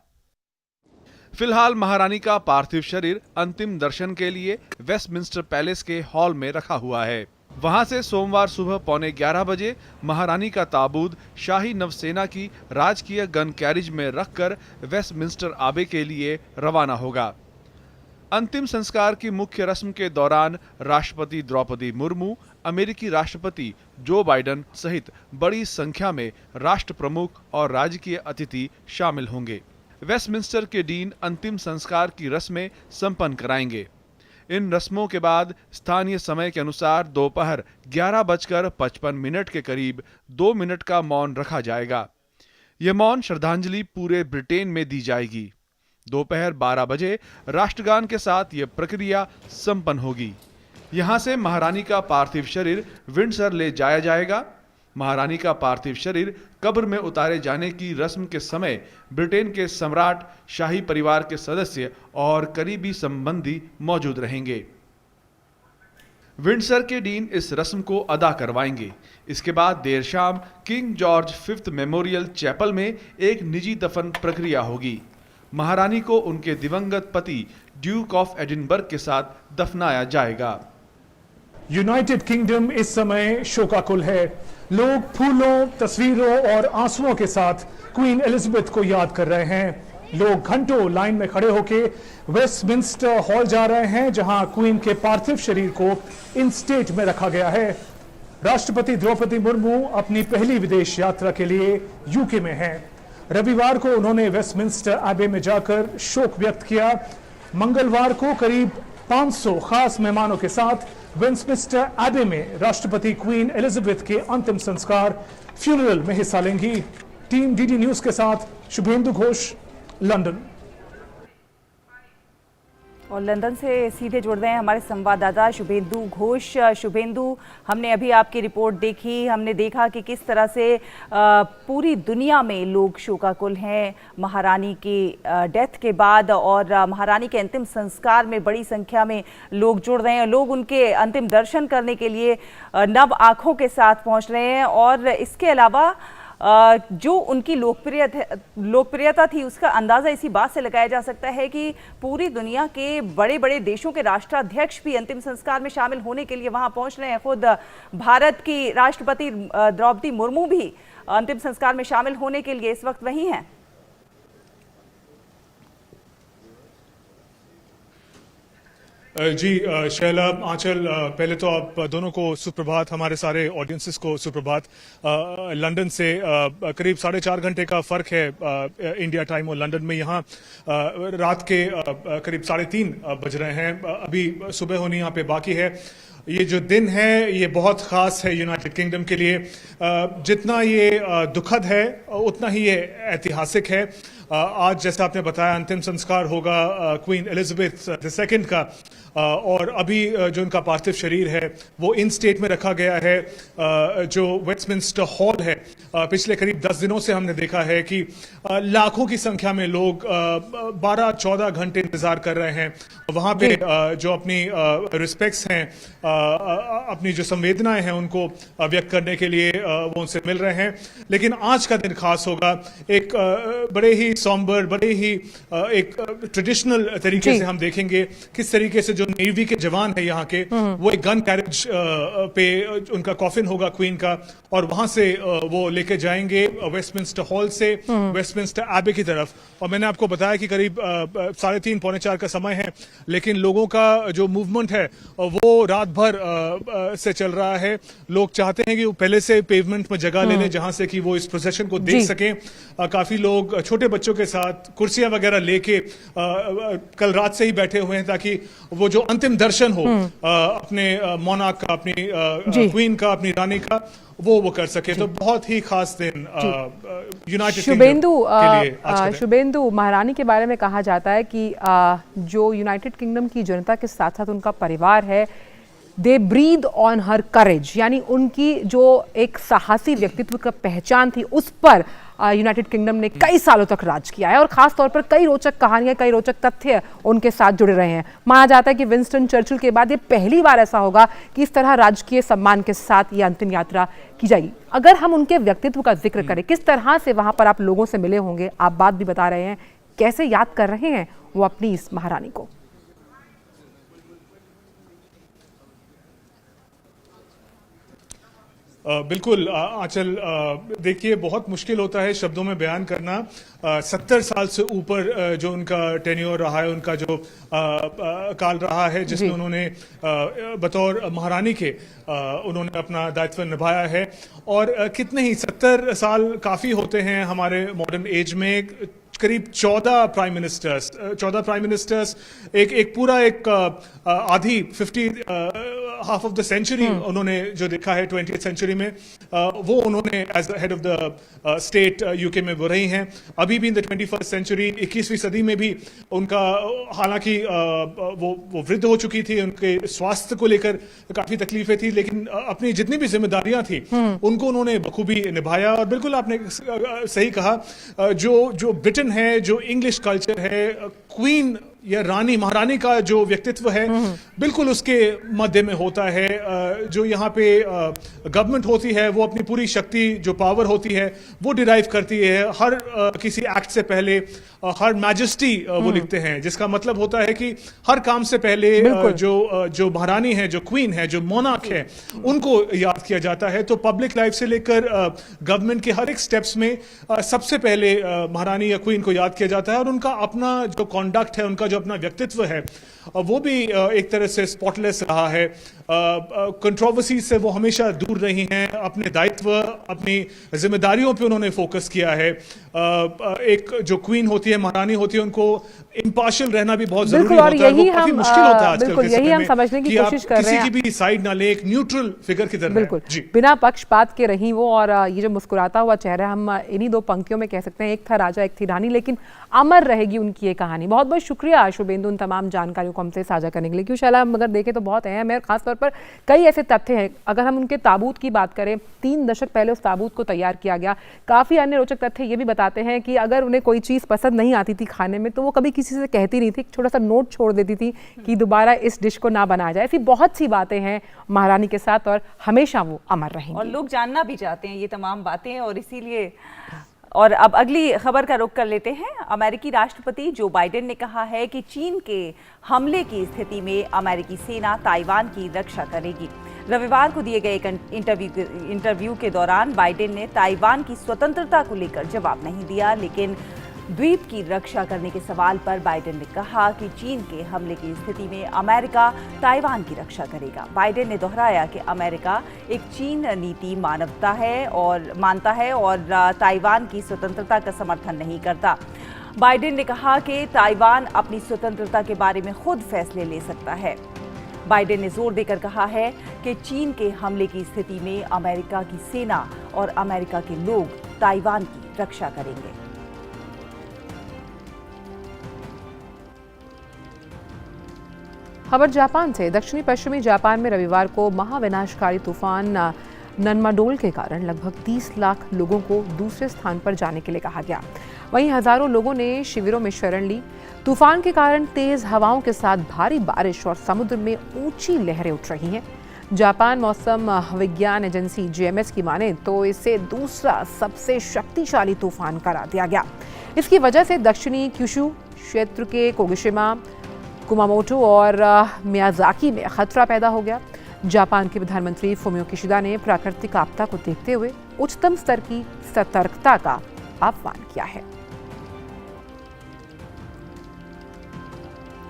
फिलहाल महारानी का पार्थिव शरीर अंतिम दर्शन के लिए वेस्टमिंस्टर पैलेस के हॉल में रखा हुआ है। वहां से सोमवार सुबह 11:15 बजे महारानी का ताबूत शाही नवसेना की राजकीय गन कैरिज में रखकर वेस्टमिंस्टर आबे के लिए रवाना होगा। अंतिम संस्कार की मुख्य रस्म के दौरान राष्ट्रपति द्रौपदी मुर्मू, अमेरिकी राष्ट्रपति जो बाइडेन सहित बड़ी संख्या में राष्ट्र प्रमुख और राजकीय अतिथि शामिल होंगे। वेस्टमिंस्टर के डीन अंतिम संस्कार की रस्में संपन्न कराएंगे। इन रस्मों के बाद स्थानीय समय के अनुसार दोपहर 11:55 के करीब 2 मिनट का मौन रखा जाएगा। यह मौन श्रद्धांजलि पूरे ब्रिटेन में दी जाएगी। दोपहर 12 बजे राष्ट्रगान के साथ यह प्रक्रिया संपन्न होगी। यहां से महारानी का पार्थिव शरीर विंडसर ले जाया जाएगा। महारानी का पार्थिव शरीर कब्र में उतारे जाने की रस्म के समय ब्रिटेन के सम्राट, शाही परिवार के सदस्य और करीबी संबंधी मौजूद रहेंगे। विंडसर के डीन इस रस्म को अदा करवाएंगे। इसके बाद देर शाम king George 5th memorial chapel में एक निजी दफन प्रक्रिया होगी। महारानी को उनके दिवंगत पति ड्यूक ऑफ एडिनबर्ग के साथ दफनाया जाएगा। यूनाइटेड किंगडम इस समय शोकाकुल है। लोग फूलों, तस्वीरों और आंसुओं के साथ क्वीन एलिजाबेथ को याद कर रहे हैं। लोग घंटों लाइन में खड़े होकर वेस्टमिंस्टर हॉल जा रहे हैं, जहां क्वीन के पार्थिव शरीर को इन स्टेट में रखा गया है। राष्ट्रपति द्रौपदी मुर्मू अपनी पहली विदेश यात्रा के लिए यूके में हैं। रविवार को उन्होंने वेस्टमिंस्टर एबे में जाकर शोक व्यक्त किया। मंगलवार को करीब 500 खास मेहमानों के साथ वेस्टमिंस्टर एबे में राष्ट्रपति क्वीन एलिजाबेथ के अंतिम संस्कार फ्यूनरल में हिस्सा लेंगी। टीम डीडी न्यूज के साथ शुभेंदु घोष, लंदन। और लंदन से सीधे जुड़ रहे हैं हमारे संवाददाता शुभेंदु घोष। शुभेंदु, हमने अभी आपकी रिपोर्ट देखी, हमने देखा कि किस तरह से पूरी दुनिया में लोग शोकाकुल हैं महारानी की डेथ के बाद, और महारानी के अंतिम संस्कार में बड़ी संख्या में लोग जुड़ रहे हैं। लोग उनके अंतिम दर्शन करने के लिए नव आंखों के साथ पहुंच रहे हैं। और इसके अलावा जो उनकी लोकप्रियता थी उसका अंदाज़ा इसी बात से लगाया जा सकता है कि पूरी दुनिया के बड़े बड़े देशों के राष्ट्राध्यक्ष भी अंतिम संस्कार में शामिल होने के लिए वहां पहुंच रहे हैं। खुद भारत की राष्ट्रपति द्रौपदी मुर्मू भी अंतिम संस्कार में शामिल होने के लिए इस वक्त वहीं हैं। जी शैला, आंचल, पहले तो आप दोनों को सुप्रभात, हमारे सारे ऑडियंसेस को सुप्रभात। लंदन से करीब 4.5 घंटे का फर्क है इंडिया टाइम और लंदन में। यहाँ रात के करीब 3:30 बज रहे हैं। अभी सुबह होनी यहाँ पे बाकी है। ये जो दिन है ये बहुत खास है यूनाइटेड किंगडम के लिए। जितना ये दुखद है उतना ही ये ऐतिहासिक है। आज जैसे आपने बताया अंतिम संस्कार होगा क्वीन एलिजाबेथ II का, और अभी जो उनका पार्थिव शरीर है वो इन स्टेट में रखा गया है जो वेस्टमिंस्टर हॉल है। पिछले करीब 10 दिनों से हमने देखा है कि लाखों की संख्या में लोग 12-14 घंटे इंतजार कर रहे हैं वहां पे, जो अपनी रिस्पेक्ट्स हैं, अपनी जो संवेदनाएं हैं उनको व्यक्त करने के लिए वो उनसे मिल रहे हैं। लेकिन आज का दिन खास होगा। एक बड़े ही सॉम्बर, बड़े ही एक ट्रेडिशनल तरीके से हम देखेंगे किस तरीके से जो नेवी के जवान है यहाँ के, वो एक गन कैरेज पे उनका कॉफिन होगा क्वीन का, और वहां से वो लेके जाएंगे वेस्टमिंस्टर हॉल से वेस्टमिंस्टर एबे की तरफ। और मैंने आपको बताया कि करीब 3:30 पौने 4 का समय है, लेकिन लोगों का जो मूवमेंट है वो रात भर धरोहर से चल रहा है। लोग चाहते हैं कि वो पहले से पेवमेंट में जगह ले लें जहां से कि वो इस प्रोसेशन को देख सकें। काफी लोग छोटे बच्चों के साथ कुर्सियां वगैरह लेके कल रात से ही बैठे हुए हैं ताकि वो जो अंतिम दर्शन हो अपने मोनार्क का, अपनी क्वीन का, अपनी रानी का, वो कर सके। तो बहुत ही खास दिन यूनाइटेड किंगडम के लिए आज का। शुभेंदु, महारानी के बारे में कहा जाता है कि जो यूनाइटेड किंगडम की जनता के साथ साथ उनका परिवार है, दे ब्रीद ऑन हर करेज, यानी उनकी जो एक साहसी व्यक्तित्व का पहचान थी उस पर यूनाइटेड किंगडम ने कई सालों तक राज किया है और खास तौर पर कई रोचक कहानियां, कई रोचक तथ्य उनके साथ जुड़े रहे हैं। माना जाता है कि विंस्टन चर्चिल के बाद ये पहली बार ऐसा होगा कि इस तरह राजकीय सम्मान के साथ ये अंतिम यात्रा की जाएगी। अगर हम उनके व्यक्तित्व का जिक्र करें, किस तरह से वहां पर आप लोगों से मिले होंगे, आप बात भी बता रहे हैं, कैसे याद कर रहे हैं वो अपनी इस महारानी को? बिल्कुल आंचल, देखिए बहुत मुश्किल होता है शब्दों में बयान करना। 70 साल से ऊपर जो उनका टेन्योर रहा है, उनका जो काल रहा है जिसमें उन्होंने बतौर महारानी के उन्होंने अपना दायित्व निभाया है। और कितने ही 70 साल काफ़ी होते हैं हमारे मॉडर्न एज में। करीब 14 प्राइम मिनिस्टर्स, एक पूरा एक आधी 50 हाफ ऑफ द सेंचुरी उन्होंने जो देखा है 20th सेंचुरी में, वो उन्होंने as the head of the state UK में वो रही हैं। अभी भी इन द 21st सेंचुरी, 21वीं सदी में भी उनका, हालांकि वो वृद्ध हो चुकी थी, उनके स्वास्थ्य को लेकर काफी तकलीफें थी, लेकिन अपनी जितनी भी जिम्मेदारियां थी उनको उन्होंने बखूबी निभाया। और बिल्कुल आपने सही कहा, जो ब्रिटेन है, जो इंग्लिश कल्चर है, क्वीन या रानी, महारानी का जो व्यक्तित्व है बिल्कुल उसके मध्य में होता है। जो यहाँ पे गवर्नमेंट होती है वो अपनी पूरी शक्ति, जो पावर होती है वो डिराइव करती है। हर किसी एक्ट से पहले हर मैजेस्टी वो लिखते हैं, जिसका मतलब होता है कि हर काम से पहले जो महारानी है, जो क्वीन है, जो मोनार्क है, उनको याद किया जाता है। तो पब्लिक लाइफ से लेकर गवर्नमेंट के हर एक स्टेप्स में सबसे पहले महारानी या क्वीन को याद किया जाता है। और उनका अपना जो कॉन्डक्ट है, उनका जो अपना व्यक्तित्व है, वो भी एक तरह से स्पॉटलेस रहा है। कंट्रोवर्सी से वो हमेशा दूर रही हैं, अपने दायित्व, अपनी जिम्मेदारियों पे उन्होंने फोकस किया है। एक जो क्वीन होती है, महारानी होती है, उनको इम्पार्शियल रहना भी बहुत जरूरी होता है। वो काफी मुश्किल होता है आजकल के समय में समझने की कोशिश कर रहे हैं, किसी की भी साइड ना ले, एक न्यूट्रल फिगर की तरह। बिल्कुल बिना पक्षपात के रही वो। और ये जो मुस्कुराता हुआ चेहरा, हम इन्हीं दो पंक्तियों में कह सकते हैं, एक था राजा, एक थी रानी, लेकिन अमर रहेगी उनकी ये कहानी। बहुत बहुत शुक्रिया शुभेंदु उन तमाम जानकारियों को हमसे साझा करने के लिए। क्यों शाला हम अगर देखें तो बहुत अहम है, खासतौर पर कई ऐसे तथ्य हैं। अगर हम उनके ताबूत की बात करें, 3 दशक पहले उस ताबूत को तैयार किया गया। काफी अन्य रोचक तथ्य ये भी बताते हैं कि अगर उन्हें कोई चीज पसंद नहीं आती थी खाने में, तो वो कभी किसी से कहती नहीं थी, छोटा सा नोट छोड़ देती थी कि दोबारा इस डिश को ना बनाया जाए। ऐसी बहुत सी बातें हैं महारानी के साथ और हमेशा वो अमर रहेंगी। और लोग जानना भी चाहते हैं ये तमाम बातें, और इसीलिए। और अब अगली खबर का रुख कर लेते हैं। अमेरिकी राष्ट्रपति जो बाइडेन ने कहा है कि चीन के हमले की स्थिति में अमेरिकी सेना ताइवान की रक्षा करेगी। रविवार को दिए गए एक इंटरव्यू के दौरान बाइडेन ने ताइवान की स्वतंत्रता को लेकर जवाब नहीं दिया, लेकिन द्वीप की रक्षा करने के सवाल पर बाइडेन ने कहा कि चीन के हमले की स्थिति में अमेरिका ताइवान की रक्षा करेगा। बाइडेन ने दोहराया कि अमेरिका एक चीन नीति मानता है और ताइवान की स्वतंत्रता का समर्थन नहीं करता। बाइडेन ने कहा कि ताइवान अपनी स्वतंत्रता के बारे में खुद फैसले ले सकता है। बाइडेन ने जोर देकर कहा है कि चीन के हमले की स्थिति में अमेरिका की सेना और अमेरिका के लोग ताइवान की रक्षा करेंगे। खबर जापान से। दक्षिणी पश्चिमी जापान में रविवार को महाविनाशकारी तूफान नन्माडोल के कारण लगभग 30 लाख लोगों को दूसरे स्थान पर जाने के लिए कहा गया। वहीं हजारों लोगों ने शिविरों में शरण ली। तूफान के कारण तेज हवाओं के साथ भारी बारिश और समुद्र में ऊंची लहरें उठ रही हैं। जापान मौसम विज्ञान एजेंसी JMS की माने तो इसे दूसरा सबसे शक्तिशाली तूफान करार दिया गया। इसकी वजह से दक्षिणी क्यूशु क्षेत्र के कोगुशिमा, कुमामोटो और मियाजाकी में खतरा पैदा हो गया। जापान के प्रधानमंत्री फुमियो किशिदा ने प्राकृतिक आपदा को देखते हुए उच्चतम स्तर की सतर्कता का आह्वान किया है।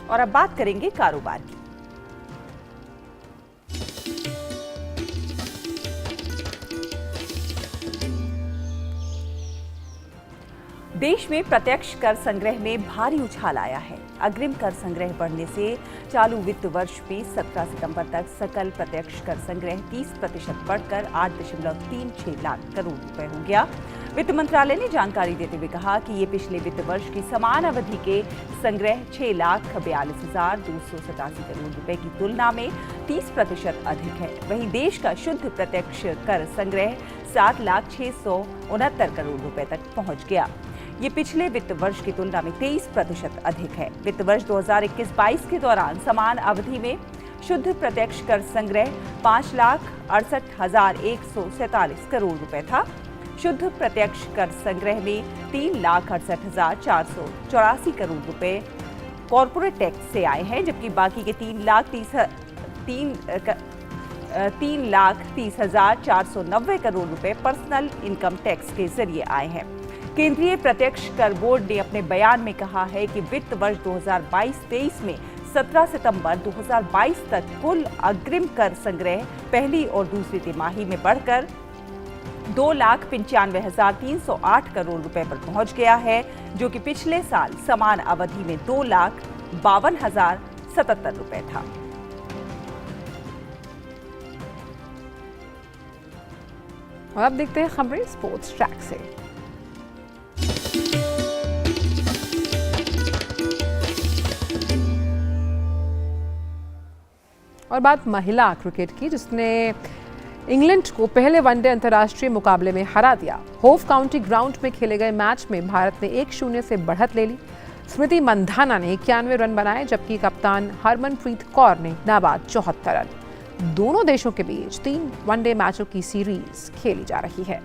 और अब बात करेंगे कारोबार की। देश में प्रत्यक्ष कर संग्रह में भारी उछाल आया है। अग्रिम कर संग्रह बढ़ने से चालू वित्त वर्ष में 17 सितंबर तक सकल प्रत्यक्ष कर संग्रह 30% बढ़कर 8.36 लाख करोड़ रुपए हो गया। वित्त मंत्रालय ने जानकारी देते हुए कहा कि ये पिछले वित्त वर्ष की समान अवधि के संग्रह 6,42,287 करोड़ रुपए की तुलना में 30% अधिक है। वहीं देश का शुद्ध प्रत्यक्ष कर संग्रह 7,669 करोड़ रुपए तक पहुंच गया। ये पिछले वित्त वर्ष की तुलना में 23% अधिक है। वित्त वर्ष 2021-22 के दौरान समान अवधि में शुद्ध प्रत्यक्ष कर संग्रह 5,68,147 करोड़ रुपए था। शुद्ध प्रत्यक्ष कर संग्रह में 3,68,484 करोड़ रुपए कॉर्पोरेट टैक्स से आए हैं, जबकि बाकी के 3,30,490 करोड़ रुपए पर्सनल इनकम टैक्स के जरिए आए हैं। केंद्रीय प्रत्यक्ष कर बोर्ड ने अपने बयान में कहा है कि वित्त वर्ष 2022-23 में 17 सितंबर 2022 तक कुल अग्रिम कर संग्रह पहली और दूसरी तिमाही में बढ़कर 2,95,308 करोड़ रुपए पर पहुंच गया है, जो कि पिछले साल समान अवधि में 2,52,077 रुपए था। और अब देखते हैं खबरें स्पोर्ट्स ट्रैक से। और बात महिला क्रिकेट की, जिसने इंग्लैंड को पहले वनडे अंतर्राष्ट्रीय मुकाबले में हरा दिया। होव काउंटी ग्राउंड में खेले गए मैच में भारत ने 1-0 से बढ़त ले ली। स्मृति मंधाना ने 91 रन बनाए, जबकि कप्तान हरमनप्रीत कौर ने नाबाद 74 रन। दोनों देशों के बीच 3 वनडे मैचों की सीरीज खेली जा रही है।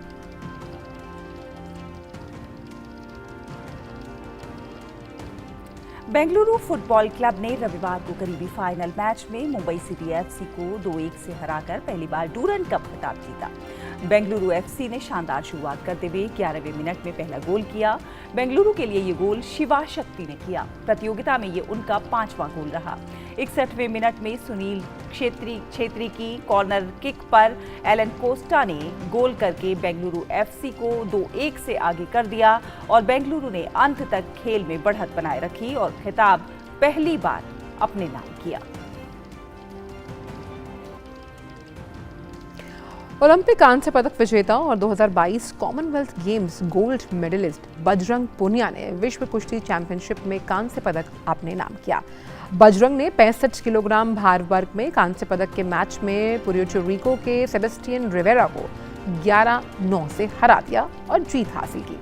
बेंगलुरु फुटबॉल क्लब ने रविवार को करीबी फाइनल मैच में मुंबई सिटी एफसी को 2-1 से हराकर पहली बार डूरंड कप खिताब जीता। बेंगलुरु एफसी ने शानदार शुरुआत करते हुए 11वें मिनट में पहला गोल किया। बेंगलुरु के लिए ये गोल शिवा शक्ति ने किया। प्रतियोगिता में ये उनका 5वां गोल रहा। 61वें मिनट में सुनील छेत्री की कॉर्नर किक पर एलन कोस्टा ने गोल करके बेंगलुरु एफसी को 2-1 से आगे कर दिया और बेंगलुरु ने अंत तक खेल में बढ़त बनाए रखी और खिताब पहली बार अपने नाम किया। ओलंपिक कांस्य पदक विजेता और 2022 Commonwealth Games gold medalist Bajrang Punia ने विश्व कुश्ती चैंपियनशिप में कांस्य पदक अपने नाम किया। बजरंग ने 65 किलोग्राम भार वर्ग में कांस्य पदक के मैच में पुर्टो रिको के सेबेस्टियन रिवेरा को 11-9 से हरा दिया और जीत हासिल की।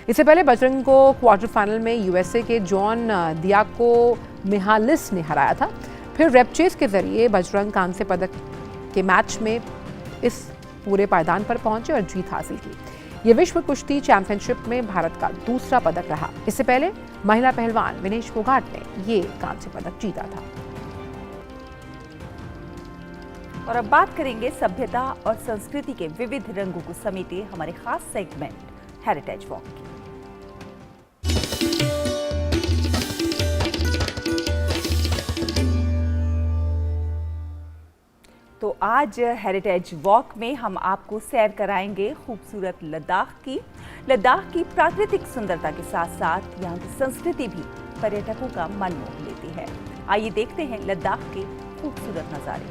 इससे पहले बजरंग को क्वार्टर फाइनल में यूएसए के जॉन दियाको मिहालिस ने हराया था। फिर रेपचेस के जरिए बजरंग कांस्य पदक के मैच में इस पूरे पायदान पर पहुंचे और जीत हासिल की। ये विश्व कुश्ती चैंपियनशिप में भारत का दूसरा पदक रहा। इससे पहले महिला पहलवान विनेश फोगाट ने ये कांस्य पदक जीता था। और अब बात करेंगे सभ्यता और संस्कृति के विविध रंगों को समेटे हमारे खास सेगमेंट हेरिटेज वॉक की। तो आज हेरिटेज वॉक में हम आपको सैर कराएंगे खूबसूरत लद्दाख की। लद्दाख की प्राकृतिक सुंदरता के साथ साथ यहाँ की संस्कृति भी पर्यटकों का मन मोह लेती है। आइए देखते हैं लद्दाख के खूबसूरत नज़ारे।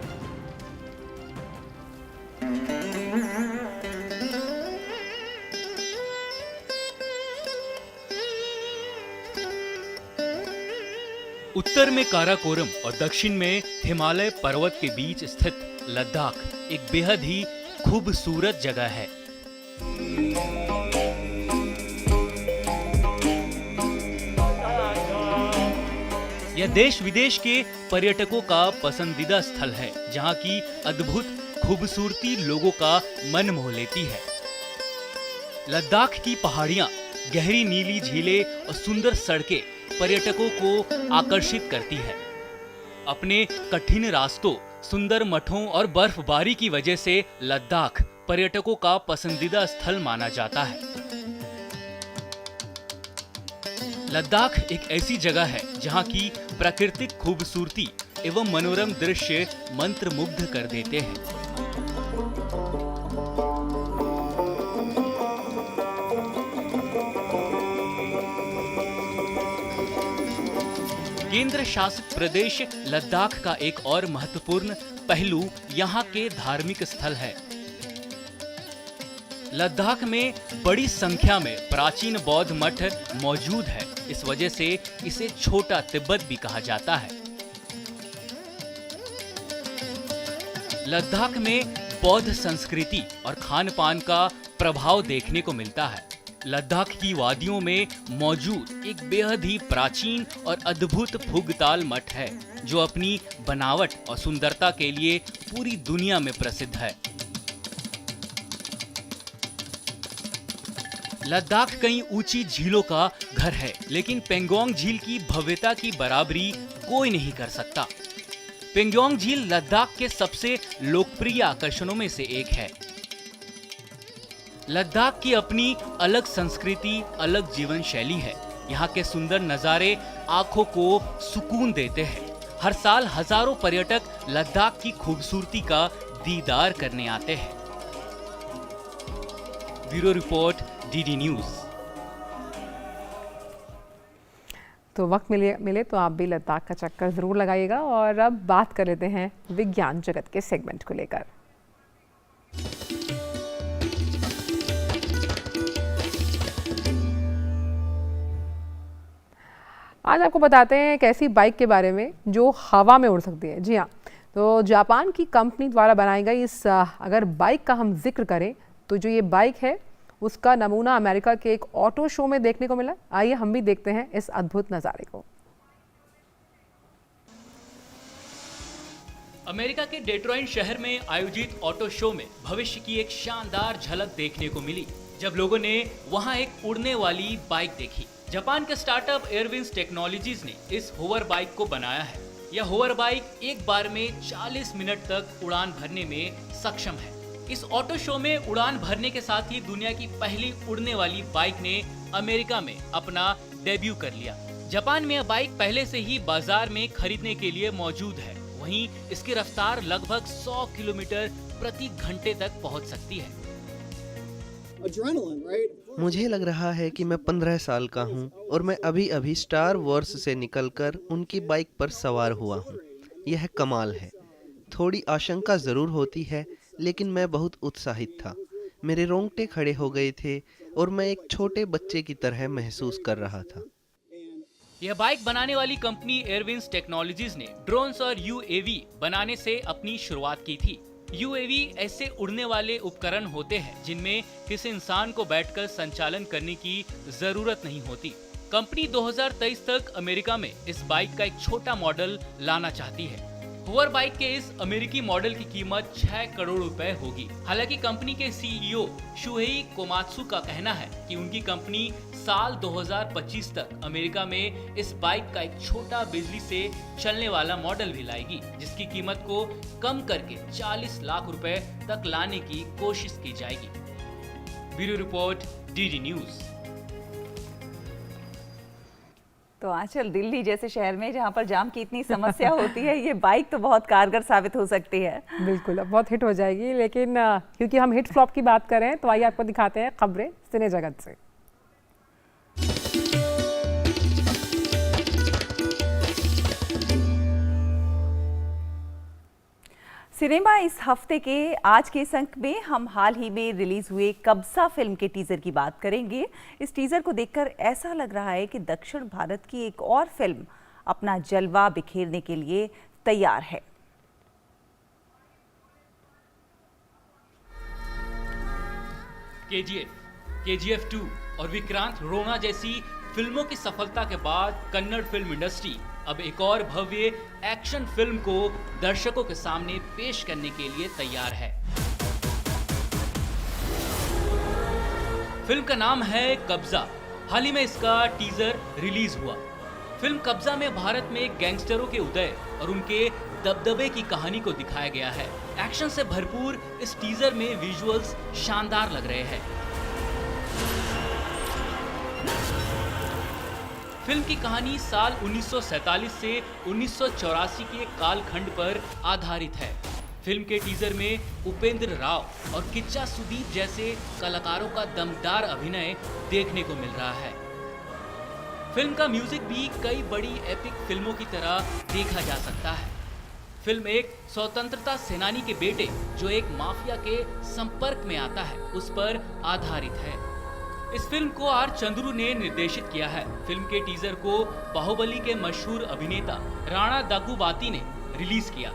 उत्तर में काराकोरम और दक्षिण में हिमालय पर्वत के बीच स्थित लद्दाख एक बेहद ही खूबसूरत जगह है। यह देश विदेश के पर्यटकों का पसंदीदा स्थल है, जहां की अद्भुत खूबसूरती लोगों का मन मोह लेती है। लद्दाख की पहाड़ियां, गहरी नीली झीलें और सुंदर सड़कें पर्यटकों को आकर्षित करती है। अपने कठिन रास्तों, सुंदर मठों और बर्फबारी की वजह से लद्दाख पर्यटकों का पसंदीदा स्थल माना जाता है। लद्दाख एक ऐसी जगह है जहां की प्राकृतिक खूबसूरती एवं मनोरम दृश्य मंत्रमुग्ध कर देते हैं। केंद्र शासित प्रदेश लद्दाख का एक और महत्वपूर्ण पहलू यहाँ के धार्मिक स्थल है। लद्दाख में बड़ी संख्या में प्राचीन बौद्ध मठ मौजूद है। इस वजह से इसे छोटा तिब्बत भी कहा जाता है। लद्दाख में बौद्ध संस्कृति और खान पान का प्रभाव देखने को मिलता है। लद्दाख की वादियों में मौजूद एक बेहद ही प्राचीन और अद्भुत फुगताल मठ है, जो अपनी बनावट और सुंदरता के लिए पूरी दुनिया में प्रसिद्ध है। लद्दाख कई ऊंची झीलों का घर है, लेकिन पेंगोंग झील की भव्यता की बराबरी कोई नहीं कर सकता। पेंगोंग झील लद्दाख के सबसे लोकप्रिय आकर्षणों में से एक है। लद्दाख की अपनी अलग संस्कृति, अलग जीवन शैली है। यहाँ के सुंदर नज़ारे आंखों को सुकून देते हैं। हर साल हजारों पर्यटक लद्दाख की खूबसूरती का दीदार करने आते हैं। Bureau report, DD news. तो वक्त मिले तो आप भी लद्दाख का चक्कर ज़रूर लगाइएगा। और अब बात कर लेते हैं विज्ञान जगत के सेगमेंट को लेकर। आज आपको बताते हैं एक ऐसी बाइक के बारे में जो हवा में उड़ सकती है। जी हाँ, तो जापान की कंपनी द्वारा बनाई गई इस अगर बाइक का हम जिक्र करें तो जो ये बाइक है उसका नमूना अमेरिका के एक ऑटो शो में देखने को मिला। आइए हम भी देखते हैं इस अद्भुत नज़ारे को। अमेरिका के डेट्रॉइट शहर में आयोजित ऑटो शो में भविष्य की एक शानदार झलक देखने को मिली, जब लोगों ने वहां एक उड़ने वाली बाइक देखी। जापान के स्टार्टअप एयरविंस टेक्नोलॉजीज ने इस होवर बाइक को बनाया है। यह होवर बाइक एक बार में 40 मिनट तक उड़ान भरने में सक्षम है। इस ऑटो शो में उड़ान भरने के साथ ही दुनिया की पहली उड़ने वाली बाइक ने अमेरिका में अपना डेब्यू कर लिया। जापान में यह बाइक पहले से ही बाजार में खरीदने के लिए मौजूद है। वहीं इसकी रफ्तार लगभग 100 किलोमीटर प्रति घंटे तक पहुंच सकती है। मुझे लग रहा है कि मैं 15 साल का हूं और मैं अभी अभी स्टार वॉर्स से निकलकर उनकी बाइक पर सवार हुआ हूं। यह कमाल है। थोड़ी आशंका जरूर होती है, लेकिन मैं बहुत उत्साहित था। मेरे रोंगटे खड़े हो गए थे और मैं एक छोटे बच्चे की तरह महसूस कर रहा था। यह बाइक बनाने वाली कंपनी एयरविंस टेक्नोलॉजीज ने ड्रोन्स और यूएवी बनाने से अपनी शुरुआत की थी। यूएवी ऐसे उड़ने वाले उपकरण होते हैं जिनमें किसी इंसान को बैठकर संचालन करने की जरूरत नहीं होती। कंपनी 2023 तक अमेरिका में इस बाइक का एक छोटा मॉडल लाना चाहती है। होवर बाइक के इस अमेरिकी मॉडल की कीमत 6 करोड़ रुपए होगी। हालांकि कंपनी के सीईओ शुहेई कोमात्सु का कहना है कि उनकी कंपनी साल 2025 तक अमेरिका में इस बाइक का एक छोटा बिजली से चलने वाला मॉडल भी लाएगी, जिसकी कीमत को कम करके 40 लाख रुपए तक लाने की कोशिश की जाएगी। Bureau report, DD news. तो आंचल, दिल्ली जैसे शहर में जहाँ पर जाम की इतनी समस्या होती है, ये बाइक तो बहुत कारगर साबित हो सकती है। बिल्कुल, अब बहुत हिट हो जाएगी। लेकिन क्योंकि हम हिट फ्लॉप की बात कर रहे हैं, तो आइए आपको दिखाते हैं खबरें सिने जगत से। सिनेमा इस हफ्ते के आज के इस अंक में हम हाल ही में रिलीज हुए कब्जा फिल्म के टीजर की बात करेंगे। इस टीजर को देखकर ऐसा लग रहा है कि दक्षिण भारत की एक और फिल्म अपना जलवा बिखेरने के लिए तैयार है। केजीएफ 2 और विक्रांत रोना जैसी फिल्मों की सफलता के बाद कन्नड़ फिल्म इंडस्ट्री अब एक और भव्य एक्शन फिल्म को दर्शकों के सामने पेश करने के लिए तैयार है। फिल्म का नाम है कब्जा। हाल ही में इसका टीजर रिलीज हुआ। फिल्म कब्जा में भारत में गैंगस्टरों के उदय और उनके दबदबे की कहानी को दिखाया गया है। एक्शन से भरपूर इस टीजर में विजुअल्स शानदार लग रहे हैं। फिल्म की कहानी साल 1947 से 1984 के कालखंड पर आधारित है। फिल्म के टीजर में उपेंद्र राव और किच्चा सुदीप जैसे कलाकारों का दमदार अभिनय देखने को मिल रहा है। फिल्म का म्यूजिक भी कई बड़ी एपिक फिल्मों की तरह देखा जा सकता है। फिल्म एक स्वतंत्रता सेनानी के बेटे जो एक माफिया के संपर्क में आता है उस पर आधारित है। इस फिल्म को आर चंद्रू ने निर्देशित किया है। फिल्म के टीजर को बाहुबली के मशहूर अभिनेता राणा दागुबाती ने रिलीज किया।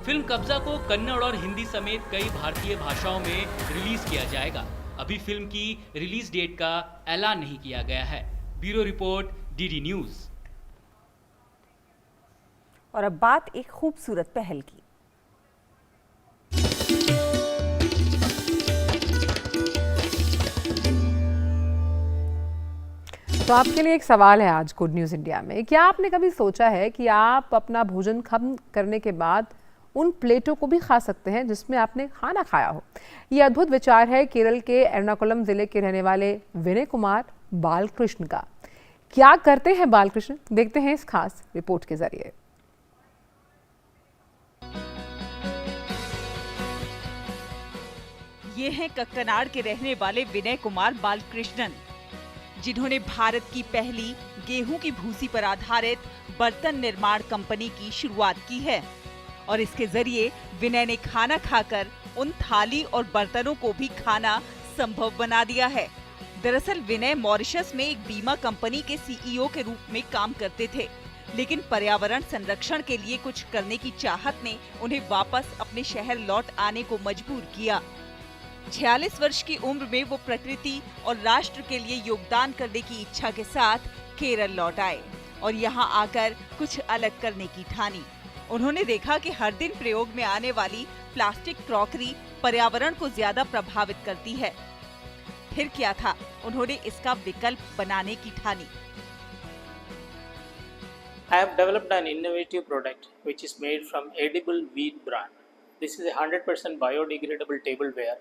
फिल्म कब्जा को कन्नड़ और हिंदी समेत कई भारतीय भाषाओं में रिलीज किया जाएगा। अभी फिल्म की रिलीज डेट का ऐलान नहीं किया गया है। Bureau report, DD news. और अब बात एक खूबसूरत पहल की। तो आपके लिए एक सवाल है आज गुड न्यूज़ इंडिया में। क्या आपने कभी सोचा है कि आप अपना भोजन खत्म करने के बाद उन प्लेटों को भी खा सकते हैं जिसमें आपने खाना खाया हो? ये अद्भुत विचार है केरल के एर्नाकुलम जिले के रहने वाले विनय कुमार बालकृष्ण का। क्या करते हैं बालकृष्ण, देखते हैं इस खास रिपोर्ट के जरिए। ये हैं कक्कनाड़ के रहने वाले विनय कुमार बालकृष्णन, जिन्होंने भारत की पहली गेहूं की भूसी पर आधारित बर्तन निर्माण कंपनी की शुरुआत की है। और इसके जरिए विनय ने खाना खाकर उन थाली और बर्तनों को भी खाना संभव बना दिया है। दरअसल विनय मॉरिशस में एक बीमा कंपनी के सीईओ के रूप में काम करते थे, लेकिन पर्यावरण संरक्षण के लिए कुछ करने की चाहत ने उन्हें वापस अपने शहर लौट आने को मजबूर किया। 46 वर्ष की उम्र में वो प्रकृति और राष्ट्र के लिए योगदान करने की इच्छा के साथ केरल लौट आए और यहाँ आकर कुछ अलग करने की ठानी। उन्होंने देखा कि हर दिन प्रयोग में आने वाली प्लास्टिक क्रॉकरी पर्यावरण को ज्यादा प्रभावित करती है। फिर क्या था, उन्होंने इसका विकल्प बनाने की ठानी। I have developed an innovative product which is made from edible wheat bran. This is a 100% biodegradable tableware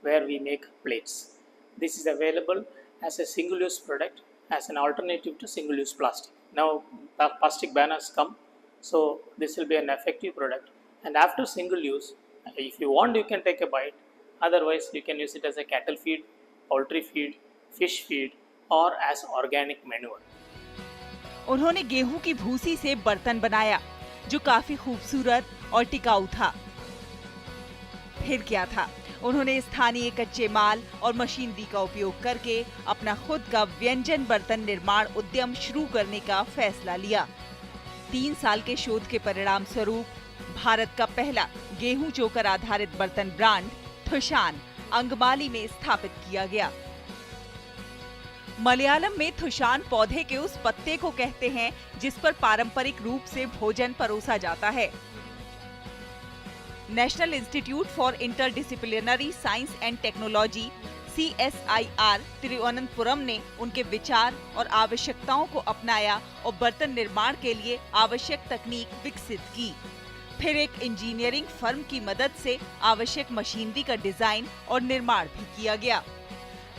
where we make plates. This is available as a single-use product as an alternative to single-use plastic. Now plastic ban has come, so this will be an effective product. And after single use, if you want you can take a bite, otherwise you can use it as a cattle feed, poultry feed, fish feed or as organic manure. उन्होंने गेहूं की भूसी से बर्तन बनाया जो काफी खूबसूरत और टिकाऊ था। फिर क्या था, उन्होंने स्थानीय कच्चे माल और मशीनरी का उपयोग करके अपना खुद का व्यंजन बर्तन निर्माण उद्यम शुरू करने का फैसला लिया। 3 साल के शोध के परिणाम स्वरूप भारत का पहला गेहूं चोकर आधारित बर्तन ब्रांड थुशान अंगमाली में स्थापित किया गया। मलयालम में थुशान पौधे के उस पत्ते को कहते हैं जिस पर पारंपरिक रूप से भोजन परोसा जाता है। National institute for interdisciplinary science and technology CSIR Thiruvananthapuram ने उनके विचार और आवश्यकताओं को अपनाया और बर्तन निर्माण के लिए आवश्यक तकनीक विकसित की। फिर एक इंजीनियरिंग फर्म की मदद से आवश्यक मशीनरी का डिजाइन और निर्माण भी किया गया।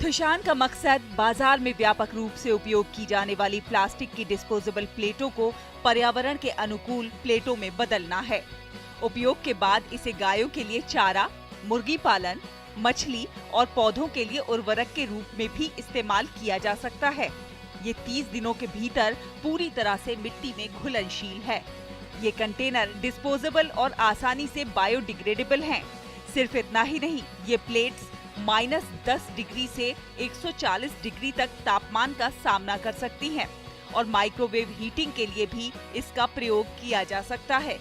थुशान का मकसद बाजार में व्यापक रूप से उपयोग की जाने वाली प्लास्टिक की डिस्पोजेबल प्लेटों को पर्यावरण के अनुकूल प्लेटों में बदलना है। उपयोग के बाद इसे गायों के लिए चारा, मुर्गी पालन, मछली और पौधों के लिए उर्वरक के रूप में भी इस्तेमाल किया जा सकता है। ये 30 दिनों के भीतर पूरी तरह से मिट्टी में घुलनशील है। ये कंटेनर डिस्पोजेबल और आसानी से बायोडिग्रेडेबल हैं। सिर्फ इतना ही नहीं, ये प्लेट्स -10 डिग्री से 140 डिग्री तक तापमान का सामना कर सकती हैं और माइक्रोवेव हीटिंग के लिए भी इसका प्रयोग किया जा सकता है।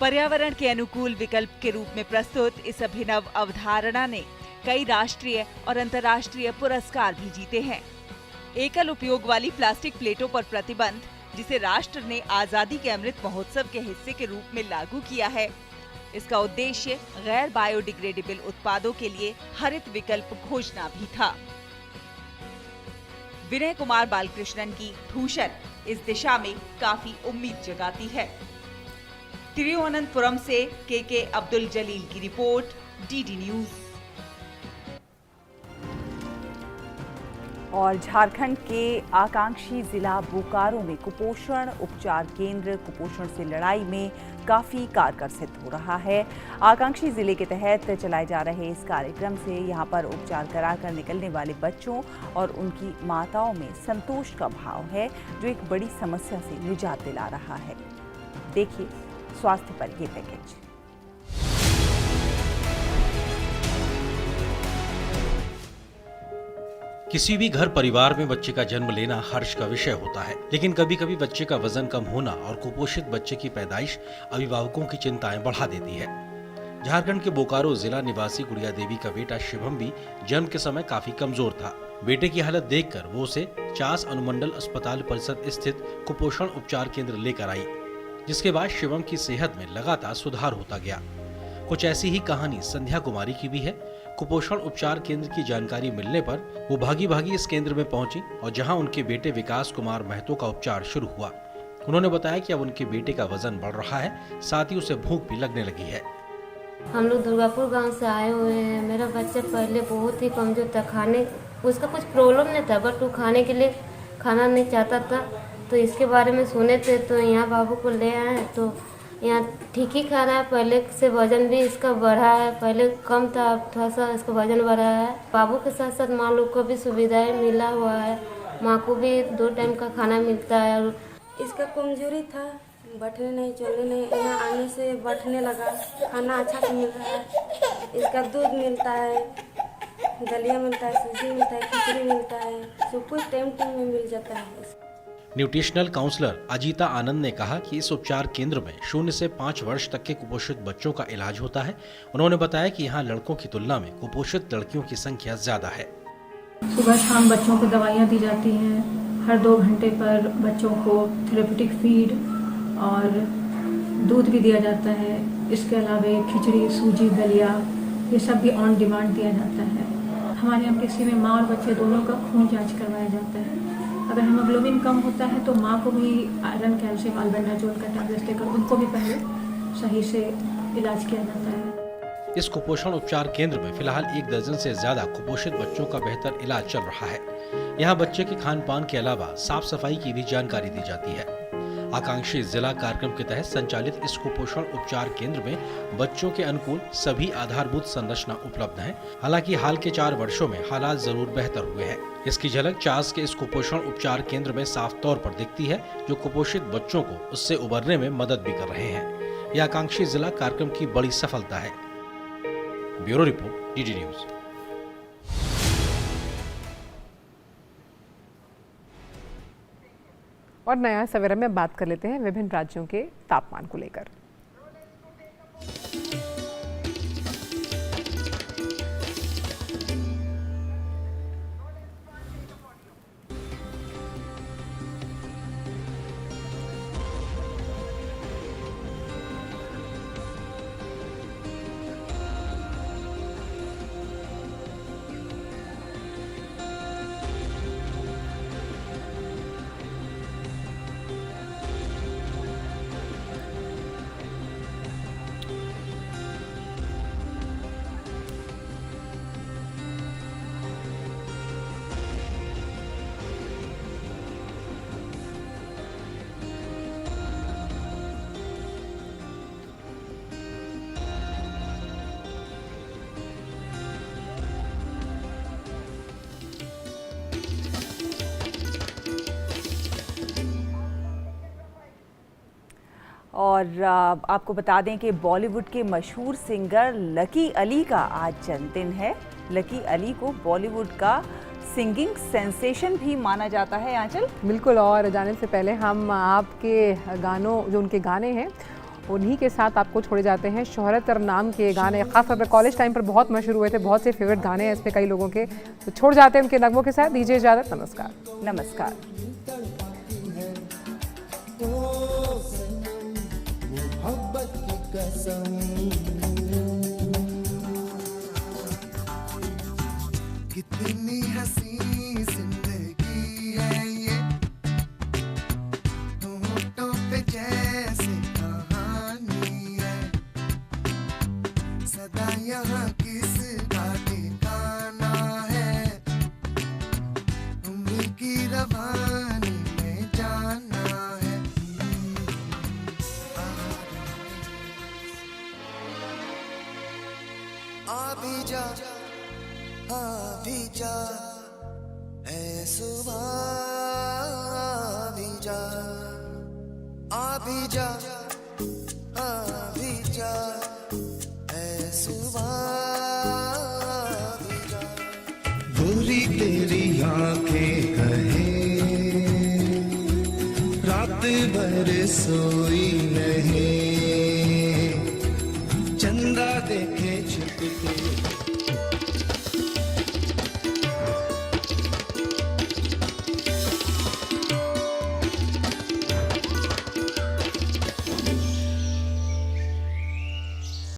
पर्यावरण के अनुकूल विकल्प के रूप में प्रस्तुत इस अभिनव अवधारणा ने कई राष्ट्रीय और अंतर्राष्ट्रीय पुरस्कार भी जीते हैं। एकल उपयोग वाली प्लास्टिक प्लेटों पर प्रतिबंध, जिसे राष्ट्र ने आजादी के अमृत महोत्सव के हिस्से के रूप में लागू किया है, इसका उद्देश्य गैर बायोडिग्रेडेबल उत्पादों के लिए हरित विकल्प खोजना भी था। विनय कुमार बालकृष्णन की थूषण इस दिशा में काफी उम्मीद जगाती है। तिरुवनंतपुरम से के अब्दुल जलील की रिपोर्ट, डीडी न्यूज। और झारखंड के आकांक्षी जिला बोकारो में कुपोषण उपचार केंद्र कुपोषण से लड़ाई में काफ़ी कारगर सिद्ध हो रहा है। आकांक्षी जिले के तहत चलाए जा रहे इस कार्यक्रम से यहां पर उपचार कराकर निकलने वाले बच्चों और उनकी माताओं में संतोष का भाव है, जो एक बड़ी समस्या से निजात दिला रहा है। देखिए स्वास्थ्य पर ये पैकेज। किसी भी घर परिवार में बच्चे का जन्म लेना हर्ष का विषय होता है, लेकिन कभी कभी बच्चे का वजन कम होना और कुपोषित बच्चे की पैदाइश अभिभावकों की चिंताएं बढ़ा देती है। झारखंड के बोकारो जिला निवासी गुड़िया देवी का बेटा शिवम भी जन्म के समय काफी कमजोर था। बेटे की हालत देखकर वो उसे चास अनुमंडल अस्पताल परिसर स्थित कुपोषण उपचार केंद्र लेकर आई, जिसके बाद शिवम की सेहत में लगातार सुधार होता गया। कुछ ऐसी ही कहानी संध्या कुमारी की भी है। कुपोषण उपचार केंद्र की जानकारी मिलने पर वो भागी भागी इस केंद्र में पहुंची और जहां उनके बेटे विकास कुमार महतो का उपचार शुरू हुआ। उन्होंने बताया कि अब उनके बेटे का वजन बढ़ रहा है, साथ ही उसे भूख भी लगने लगी है। हम लोग दुर्गापुर गांव से आए हुए हैं। मेरा बच्चा पहले बहुत ही कमजोर था, खाने उसका कुछ प्रॉब्लम नहीं था, बट वो खाने के लिए खाना नहीं चाहता था। तो इसके बारे में सुने थे तो यहाँ बाबू को ले आए, तो यहाँ ठीक ही खा रहा है। पहले से वजन भी इसका बढ़ा है, पहले कम था, अब थोड़ा सा इसका वजन बढ़ा है। बाबू के साथ साथ माँ लोग को भी सुविधाएं मिला हुआ है, माँ को भी 2 टाइम का खाना मिलता है। और इसका कमजोरी था, बैठने नहीं चलने नहीं, यहाँ आने से बैठने लगा, खाना अच्छा से मिल रहा है। इसका दूध मिलता है, दलिया मिलता है, सूजी मिलता है, खिचड़ी मिलता है, सब कुछ टाइम टाइम में मिल जाता है। न्यूट्रिशनल काउंसलर अजीता आनंद ने कहा कि इस उपचार केंद्र में 0 से 5 वर्ष तक के कुपोषित बच्चों का इलाज होता है। उन्होंने बताया कि यहाँ लड़कों की तुलना में कुपोषित लड़कियों की संख्या ज्यादा है। सुबह शाम बच्चों को दवाइयाँ दी जाती हैं, हर 2 घंटे पर बच्चों को थेरेप्यूटिक फीड और दूध भी दिया जाता है। इसके अलावा खिचड़ी, सूजी, दलिया, ये सब भी ऑन डिमांड दिया जाता है। हमारे यहाँ पीसी में माँ और बच्चे दोनों का खून जांच करवाया जाता है। अगर हीमोग्लोबिन कम होता है तो माँ को भी आयरन, कैल्शियम, अल्बेंडाजोल का टैबलेट देकर उनको भी पहले सही से इलाज किया जाता है। इस कुपोषण उपचार केंद्र में फिलहाल 1 दर्जन से ज्यादा कुपोषित बच्चों का बेहतर इलाज चल रहा है। यहाँ बच्चे के खान पान के अलावा साफ सफाई की भी जानकारी दी जाती है। आकांक्षी जिला कार्यक्रम के तहत संचालित इस कुपोषण उपचार केंद्र में बच्चों के अनुकूल सभी आधारभूत संरचना उपलब्ध है। हालांकि हाल के 4 वर्षों में हालात जरूर बेहतर हुए हैं। इसकी झलक चास के इस कुपोषण उपचार केंद्र में साफ तौर पर दिखती है, जो कुपोषित बच्चों को उससे उबरने में मदद भी कर रहे हैं। यह आकांक्षी जिला कार्यक्रम की बड़ी सफलता है। Bureau report, DD news. और नया सवेरा में बात कर लेते हैं विभिन्न राज्यों के तापमान को लेकर। और आपको बता दें कि बॉलीवुड के मशहूर सिंगर लकी अली का आज जन्मदिन है। लकी अली को बॉलीवुड का सिंगिंग सेंसेशन भी माना जाता है। आंचल, बिल्कुल। और जाने से पहले हम आपके गानों, जो उनके गाने हैं, उन्हीं के साथ आपको छोड़े जाते हैं। शोहरत और नाम के गाने खासतौर पर कॉलेज टाइम पर बहुत मशहूर हुए थे, बहुत से फेवरेट गाने हैं इसमें कई लोगों के। तो छोड़ जाते हैं उनके नगमों के साथ। दीजिए इजाजत, नमस्कार। नमस्कार। कितनी हसी जिंदगी है ये, होठों पे जैसे कहानी है, सदा यहाँ किसका ठिकाना है, भी जा, आ भी जा, ऐ सुबह भी जा, आ भी जा, आ भी जा, ऐ सुबह भी जा। बुरी तेरी आंखें कहे रात भर सोई नहीं, चंदा देखे छुप के